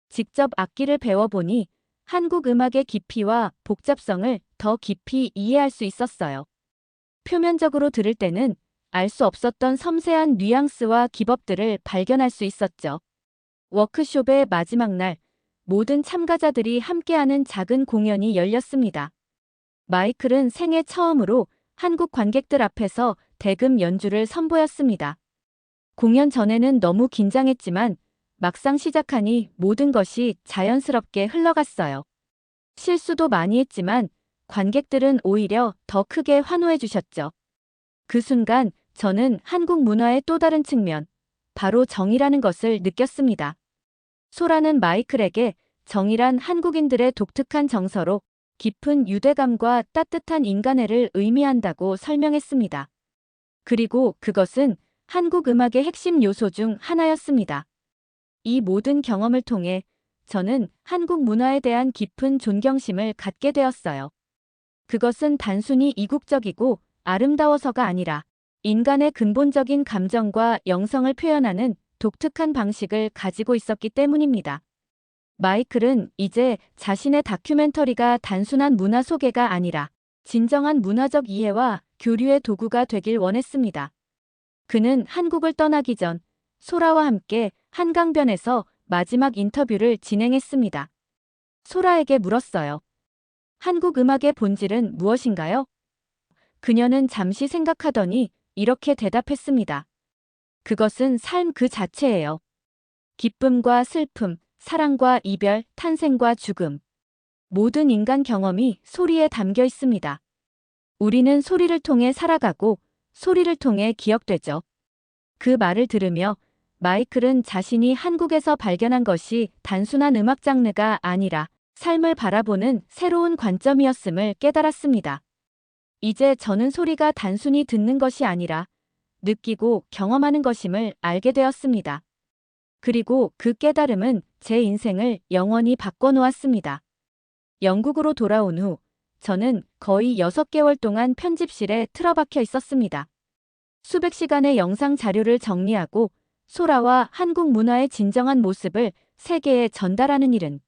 직접 악기를 배워보니 한국 음악의 깊이와 복잡성을 더 깊이 이해할 수 있었어요. 표면적으로 들을 때는 알 수 없었던 섬세한 뉘앙스와 기법들을 발견할 수 있었죠. 워크숍의 마지막 날, 모든 참가자들이 함께하는 작은 공연이 열렸습니다. 마이클은 생애 처음으로 한국 관객들 앞에서 대금 연주를 선보였습니다. 공연 전에는 너무 긴장했지만 막상 시작하니 모든 것이 자연스럽게 흘러갔어요. 실수도 많이 했지만 관객들은 오히려 더 크게 환호해 주셨죠. 그 순간 저는 한국 문화의 또 다른 측면, 바로 정이라는 것을 느꼈습니다. 소라는 마이클에게 정이란 한국인들의 독특한 정서로 깊은 유대감과 따뜻한 인간애를 의미한다고 설명했습니다. 그리고 그것은 한국 음악의 핵심 요소 중 하나였습니다. 이 모든 경험을 통해 저는 한국 문화에 대한 깊은 존경심을 갖게 되었어요. 그것은 단순히 이국적이고 아름다워서가 아니라 인간의 근본적인 감정과 영성을 표현하는 독특한 방식을 가지고 있었기 때문입니다. 마이클은 이제 자신의 다큐멘터리가 단순한 문화 소개가 아니라 진정한 문화적 이해와 교류의 도구가 되길 원했습니다. 그는 한국을 떠나기 전 소라와 함께 한강변에서 마지막 인터뷰를 진행했습니다. 소라에게 물었어요. 한국 음악의 본질은 무엇인가요? 그녀는 잠시 생각하더니 이렇게 대답했습니다. 그것은 삶 그 자체예요. 기쁨과 슬픔, 사랑과 이별, 탄생과 죽음. 모든 인간 경험이 소리에 담겨 있습니다. 우리는 소리를 통해 살아가고 소리를 통해 기억되죠. 그 말을 들으며 마이클은 자신이 한국에서 발견한 것이 단순한 음악 장르가 아니라 삶을 바라보는 새로운 관점이었음을 깨달았습니다. 이제 저는 소리가 단순히 듣는 것이 아니라 느끼고 경험하는 것임을 알게 되었습니다. 그리고 그 깨달음은 제 인생을 영원히 바꿔놓았습니다. 영국으로 돌아온 후 저는 거의 6개월 동안 편집실에 틀어박혀 있었습니다. 수백 시간의 영상 자료를 정리하고 소라와 한국 문화의 진정한 모습을 세계에 전달하는 일은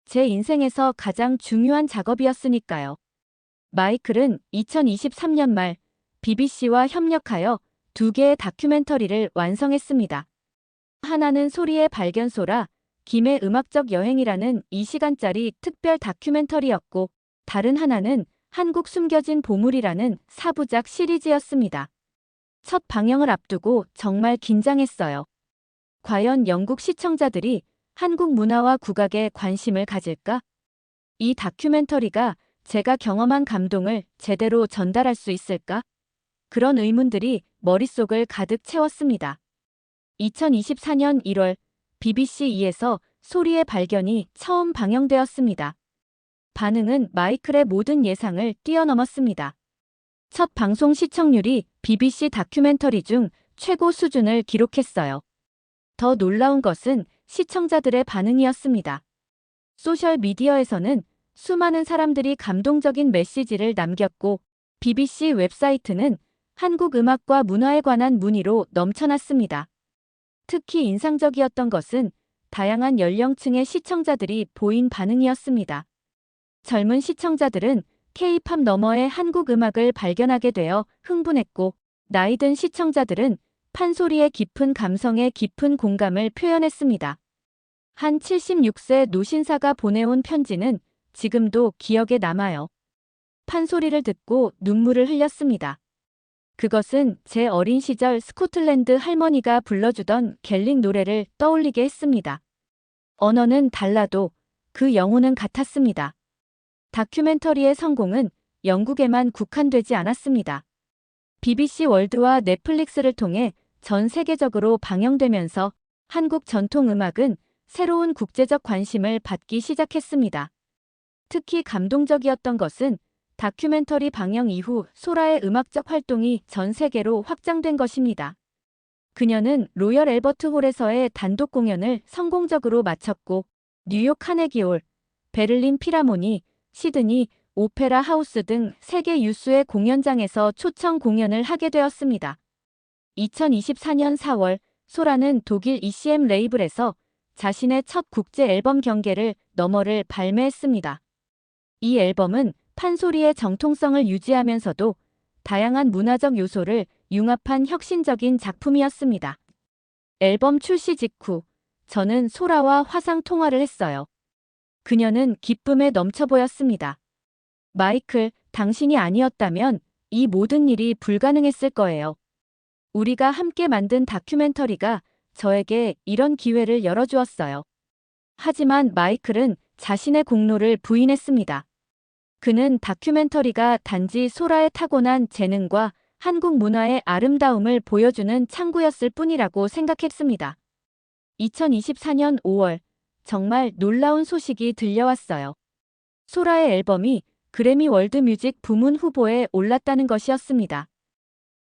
제 인생에서 가장 중요한 작업이었으니까요. 마이클은 2023년 말 BBC와 협력하여 두 개의 다큐멘터리를 완성했습니다. 하나는 소리의 발견소라, 김의 음악적 여행이라는 2시간짜리 특별 다큐멘터리였고, 다른 하나는 한국 숨겨진 보물이라는 4부작 시리즈였습니다. 첫 방영을 앞두고 정말 긴장했어요. 과연 영국 시청자들이 한국 문화와 국악에 관심을 가질까? 이 다큐멘터리가 제가 경험한 감동을 제대로 전달할 수 있을까? 그런 의문들이 머릿속을 가득 채웠습니다. 2024년 1월 BBC2에서 소리의 발견이 처음 방영되었습니다. 반응은 마이클의 모든 예상을 뛰어넘었습니다. 첫 방송 시청률이 BBC 다큐멘터리 중 최고 수준을 기록했어요. 더 놀라운 것은 시청자들의 반응이었습니다. 소셜미디어에서는 수많은 사람들이 감동적인 메시지를 남겼고, BBC 웹사이트는 한국 음악과 문화에 관한 문의로 넘쳐났습니다. 특히 인상적이었던 것은 다양한 연령층의 시청자들이 보인 반응이었습니다. 젊은 시청자들은 K-팝 너머의 한국 음악을 발견하게 되어 흥분했고, 나이든 시청자들은 판소리의 깊은 감성에 깊은 공감을 표현했습니다. 한 76세 노신사가 보내온 편지는 지금도 기억에 남아요. 판소리를 듣고 눈물을 흘렸습니다. 그것은 제 어린 시절 스코틀랜드 할머니가 불러주던 갤릭 노래를 떠올리게 했습니다. 언어는 달라도 그 영혼은 같았습니다. 다큐멘터리의 성공은 영국에만 국한되지 않았습니다. BBC 월드와 넷플릭스를 통해 전 세계적으로 방영되면서 한국 전통 음악은 새로운 국제적 관심을 받기 시작했습니다. 특히 감동적이었던 것은 다큐멘터리 방영 이후 소라의 음악적 활동이 전 세계로 확장된 것입니다. 그녀는 로열 앨버트 홀에서의 단독 공연을 성공적으로 마쳤고, 뉴욕 카네기홀, 베를린 필하모니, 시드니 오페라 하우스 등 세계 유수의 공연장에서 초청 공연을 하게 되었습니다. 2024년 4월 소라는 독일 ECM 레이블에서 자신의 첫 국제 앨범 경계를 너머를 발매했습니다. 이 앨범은 판소리의 정통성을 유지하면서도 다양한 문화적 요소를 융합한 혁신적인 작품이었습니다. 앨범 출시 직후 저는 소라와 화상 통화를 했어요. 그녀는 기쁨에 넘쳐 보였습니다. 마이클, 당신이 아니었다면 이 모든 일이 불가능했을 거예요. 우리가 함께 만든 다큐멘터리가 저에게 이런 기회를 열어주었어요. 하지만 마이클은 자신의 공로를 부인했습니다. 그는 다큐멘터리가 단지 소라의 타고난 재능과 한국 문화의 아름다움을 보여주는 창구였을 뿐이라고 생각했습니다. 2024년 5월, 정말 놀라운 소식이 들려왔어요. 소라의 앨범이 그래미 월드뮤직 부문 후보에 올랐다는 것이었습니다.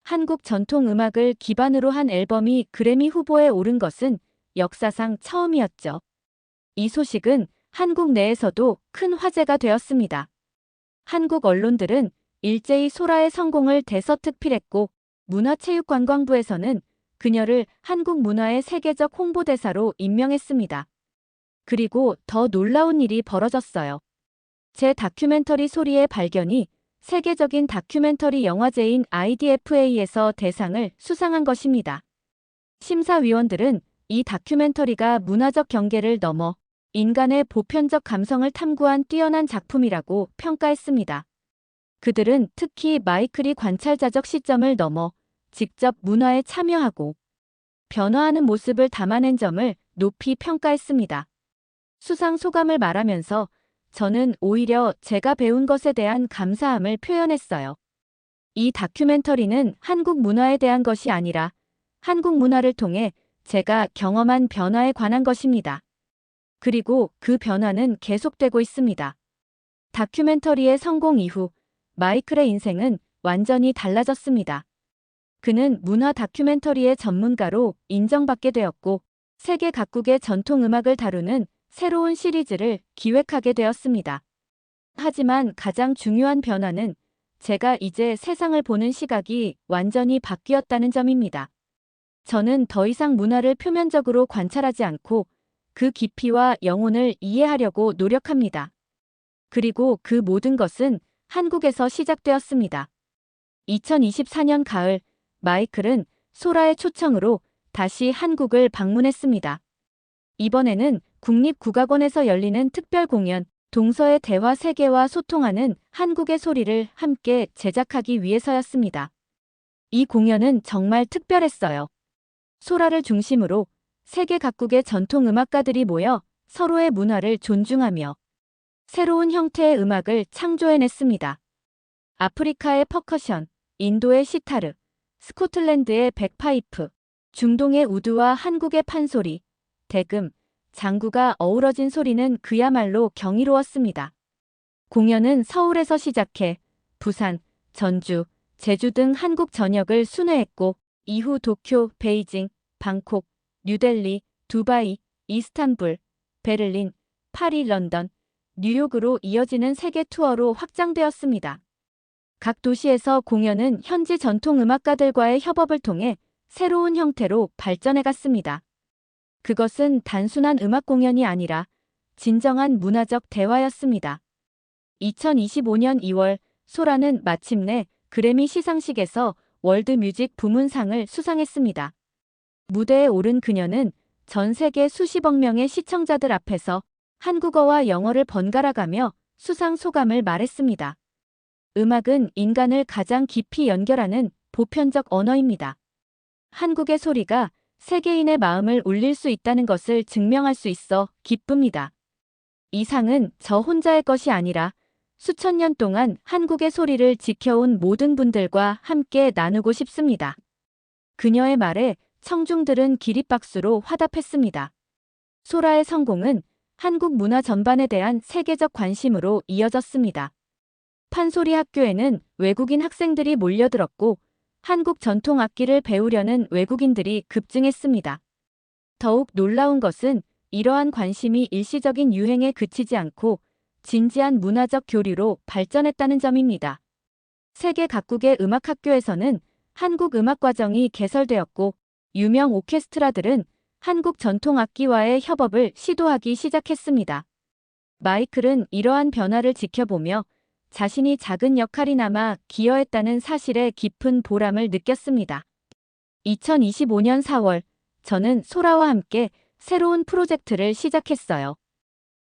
한국 전통 음악을 기반으로 한 앨범이 그래미 후보에 오른 것은 역사상 처음이었죠. 이 소식은 한국 내에서도 큰 화제가 되었습니다. 한국 언론들은 일제히 소라의 성공을 대서특필했고, 문화체육관광부에서는 그녀를 한국 문화의 세계적 홍보대사로 임명했습니다. 그리고 더 놀라운 일이 벌어졌어요. 제 다큐멘터리 소리의 발견이 세계적인 다큐멘터리 영화제인 IDFA에서 대상을 수상한 것입니다. 심사위원들은 이 다큐멘터리가 문화적 경계를 넘어 인간의 보편적 감성을 탐구한 뛰어난 작품이라고 평가했습니다. 그들은 특히 마이클이 관찰자적 시점을 넘어 직접 문화에 참여하고 변화하는 모습을 담아낸 점을 높이 평가했습니다. 수상 소감을 말하면서 저는 오히려 제가 배운 것에 대한 감사함을 표현했어요. 이 다큐멘터리는 한국 문화에 대한 것이 아니라 한국 문화를 통해 제가 경험한 변화에 관한 것입니다. 그리고 그 변화는 계속되고 있습니다. 다큐멘터리의 성공 이후 마이클의 인생은 완전히 달라졌습니다. 그는 문화 다큐멘터리의 전문가로 인정받게 되었고, 세계 각국의 전통 음악을 다루는 새로운 시리즈를 기획하게 되었습니다. 하지만 가장 중요한 변화는 제가 이제 세상을 보는 시각이 완전히 바뀌었다는 점입니다. 저는 더 이상 문화를 표면적으로 관찰하지 않고 그 깊이와 영혼을 이해하려고 노력합니다. 그리고 그 모든 것은 한국에서 시작되었습니다. 2024년 가을, 마이클은 소라의 초청으로 다시 한국을 방문했습니다. 이번에는 국립국악원에서 열리는 특별 공연, 동서의 대화 세계와 소통하는 한국의 소리를 함께 제작하기 위해서였습니다. 이 공연은 정말 특별했어요. 소라를 중심으로 세계 각국의 전통 음악가들이 모여 서로의 문화를 존중하며 새로운 형태의 음악을 창조해냈습니다. 아프리카의 퍼커션, 인도의 시타르, 스코틀랜드의 백파이프, 중동의 우드와 한국의 판소리, 대금, 장구가 어우러진 소리는 그야말로 경이로웠습니다. 공연은 서울에서 시작해 부산, 전주, 제주 등 한국 전역을 순회했고 이후 도쿄, 베이징, 방콕, 뉴델리, 두바이, 이스탄불, 베를린, 파리, 런던, 뉴욕으로 이어지는 세계 투어로 확장되었습니다. 각 도시에서 공연은 현지 전통 음악가들과의 협업을 통해 새로운 형태로 발전해갔습니다. 그것은 단순한 음악 공연이 아니라 진정한 문화적 대화였습니다. 2025년 2월, 소라는 마침내 그래미 시상식에서 월드뮤직 부문상을 수상했습니다. 무대에 오른 그녀는 전 세계 수십억 명의 시청자들 앞에서 한국어와 영어를 번갈아가며 수상 소감을 말했습니다. 음악은 인간을 가장 깊이 연결하는 보편적 언어입니다. 한국의 소리가 세계인의 마음을 울릴 수 있다는 것을 증명할 수 있어 기쁩니다. 이 상은 저 혼자의 것이 아니라 수천 년 동안 한국의 소리를 지켜온 모든 분들과 함께 나누고 싶습니다. 그녀의 말에 청중들은 기립박수로 화답했습니다. 소라의 성공은 한국 문화 전반에 대한 세계적 관심으로 이어졌습니다. 판소리 학교에는 외국인 학생들이 몰려들었고 한국 전통 악기를 배우려는 외국인들이 급증했습니다. 더욱 놀라운 것은 이러한 관심이 일시적인 유행에 그치지 않고 진지한 문화적 교류로 발전했다는 점입니다. 세계 각국의 음악학교에서는 한국 음악과정이 개설되었고 유명 오케스트라들은 한국 전통 악기와의 협업을 시도하기 시작했습니다. 마이클은 이러한 변화를 지켜보며 자신이 작은 역할이나마 기여했다는 사실에 깊은 보람을 느꼈습니다. 2025년 4월, 저는 소라와 함께 새로운 프로젝트를 시작했어요.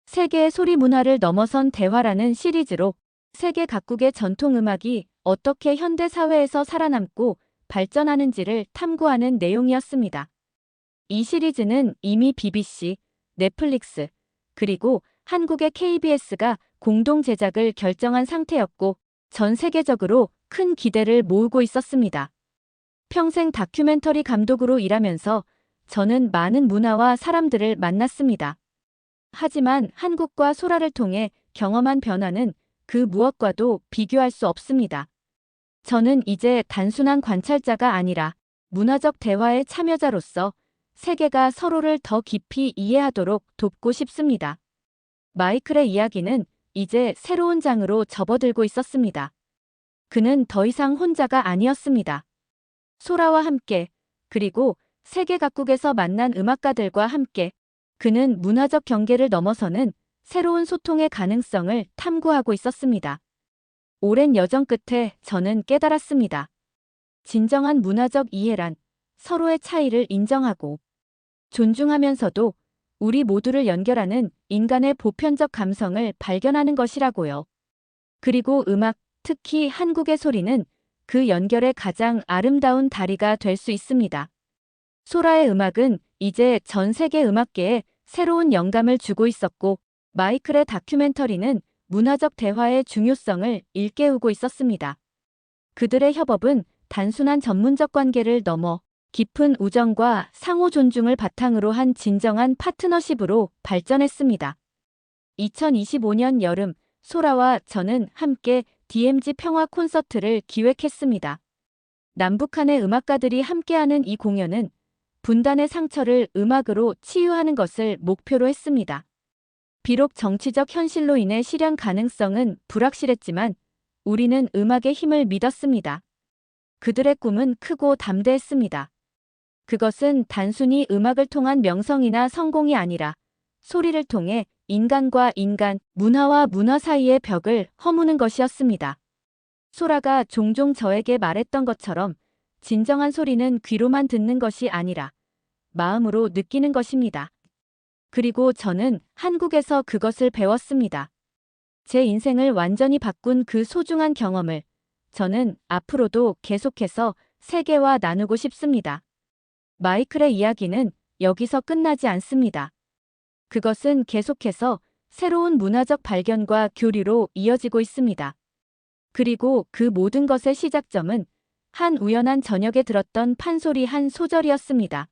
세계의 소리 문화를 넘어선 대화라는 시리즈로 세계 각국의 전통 음악이 어떻게 현대 사회에서 살아남고 발전하는지를 탐구하는 내용이었습니다. 이 시리즈는 이미 BBC, 넷플릭스, 그리고 한국의 KBS가 공동 제작을 결정한 상태였고 전 세계적으로 큰 기대를 모으고 있었습니다. 평생 다큐멘터리 감독으로 일하면서 저는 많은 문화와 사람들을 만났습니다. 하지만 한국과 소라를 통해 경험한 변화는 그 무엇과도 비교할 수 없습니다. 저는 이제 단순한 관찰자가 아니라 문화적 대화의 참여자로서 세계가 서로를 더 깊이 이해하도록 돕고 싶습니다. 마이클의 이야기는 이제 새로운 장으로 접어들고 있었습니다. 그는 더 이상 혼자가 아니었습니다. 소라와 함께, 그리고 세계 각국에서 만난 음악가들과 함께 그는 문화적 경계를 넘어서는 새로운 소통의 가능성을 탐구하고 있었습니다. 오랜 여정 끝에 저는 깨달았습니다. 진정한 문화적 이해란 서로의 차이를 인정하고 존중하면서도 우리 모두를 연결하는 인간의 보편적 감성을 발견하는 것이라고요. 그리고 음악, 특히 한국의 소리는 그 연결의 가장 아름다운 다리가 될 수 있습니다. 소라의 음악은 이제 전 세계 음악계에 새로운 영감을 주고 있었고 마이클의 다큐멘터리는 문화적 대화의 중요성을 일깨우고 있었습니다. 그들의 협업은 단순한 전문적 관계를 넘어 깊은 우정과 상호 존중을 바탕으로 한 진정한 파트너십으로 발전했습니다. 2025년 여름, 소라와 저는 함께 DMZ 평화 콘서트를 기획했습니다. 남북한의 음악가들이 함께하는 이 공연은 분단의 상처를 음악으로 치유하는 것을 목표로 했습니다. 비록 정치적 현실로 인해 실현 가능성은 불확실했지만 우리는 음악의 힘을 믿었습니다. 그들의 꿈은 크고 담대했습니다. 그것은 단순히 음악을 통한 명성이나 성공이 아니라 소리를 통해 인간과 인간, 문화와 문화 사이의 벽을 허무는 것이었습니다. 소라가 종종 저에게 말했던 것처럼 진정한 소리는 귀로만 듣는 것이 아니라 마음으로 느끼는 것입니다. 그리고 저는 한국에서 그것을 배웠습니다. 제 인생을 완전히 바꾼 그 소중한 경험을 저는 앞으로도 계속해서 세계와 나누고 싶습니다. 마이클의 이야기는 여기서 끝나지 않습니다. 그것은 계속해서 새로운 문화적 발견과 교류로 이어지고 있습니다. 그리고 그 모든 것의 시작점은 한 우연한 저녁에 들었던 판소리 한 소절이었습니다.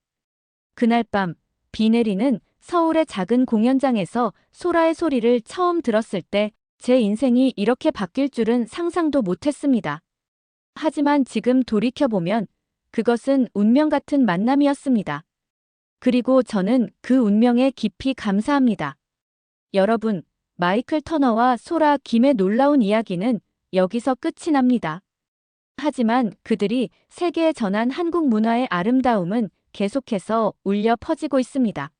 그날 밤, 비 내리는 서울의 작은 공연장에서 소라의 소리를 처음 들었을 때 제 인생이 이렇게 바뀔 줄은 상상도 못했습니다. 하지만 지금 돌이켜보면 그것은 운명 같은 만남이었습니다. 그리고 저는 그 운명에 깊이 감사합니다. 여러분, 마이클 터너와 소라 김의 놀라운 이야기는 여기서 끝이 납니다. 하지만 그들이 세계에 전한 한국 문화의 아름다움은 계속해서 울려 퍼지고 있습니다.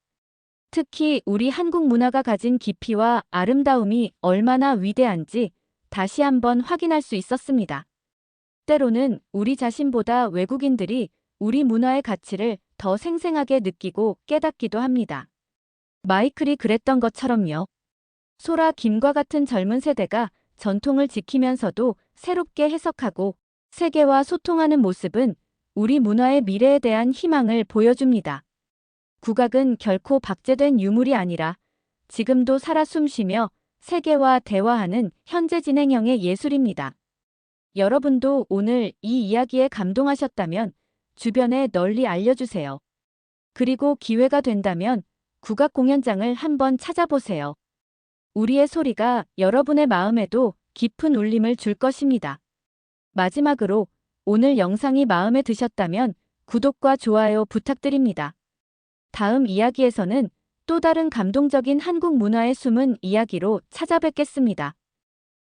특히 우리 한국 문화가 가진 깊이와 아름다움이 얼마나 위대한지 다시 한번 확인할 수 있었습니다. 때로는 우리 자신보다 외국인들이 우리 문화의 가치를 더 생생하게 느끼고 깨닫기도 합니다. 마이클이 그랬던 것처럼요. 소라 김과 같은 젊은 세대가 전통을 지키면서도 새롭게 해석하고 세계와 소통하는 모습은 우리 문화의 미래에 대한 희망을 보여줍니다. 국악은 결코 박제된 유물이 아니라 지금도 살아 숨쉬며 세계와 대화하는 현재 진행형의 예술입니다. 여러분도 오늘 이 이야기에 감동하셨다면 주변에 널리 알려주세요. 그리고 기회가 된다면 국악 공연장을 한번 찾아보세요. 우리의 소리가 여러분의 마음에도 깊은 울림을 줄 것입니다. 마지막으로 오늘 영상이 마음에 드셨다면 구독과 좋아요 부탁드립니다. 다음 이야기에서는 또 다른 감동적인 한국 문화의 숨은 이야기로 찾아뵙겠습니다.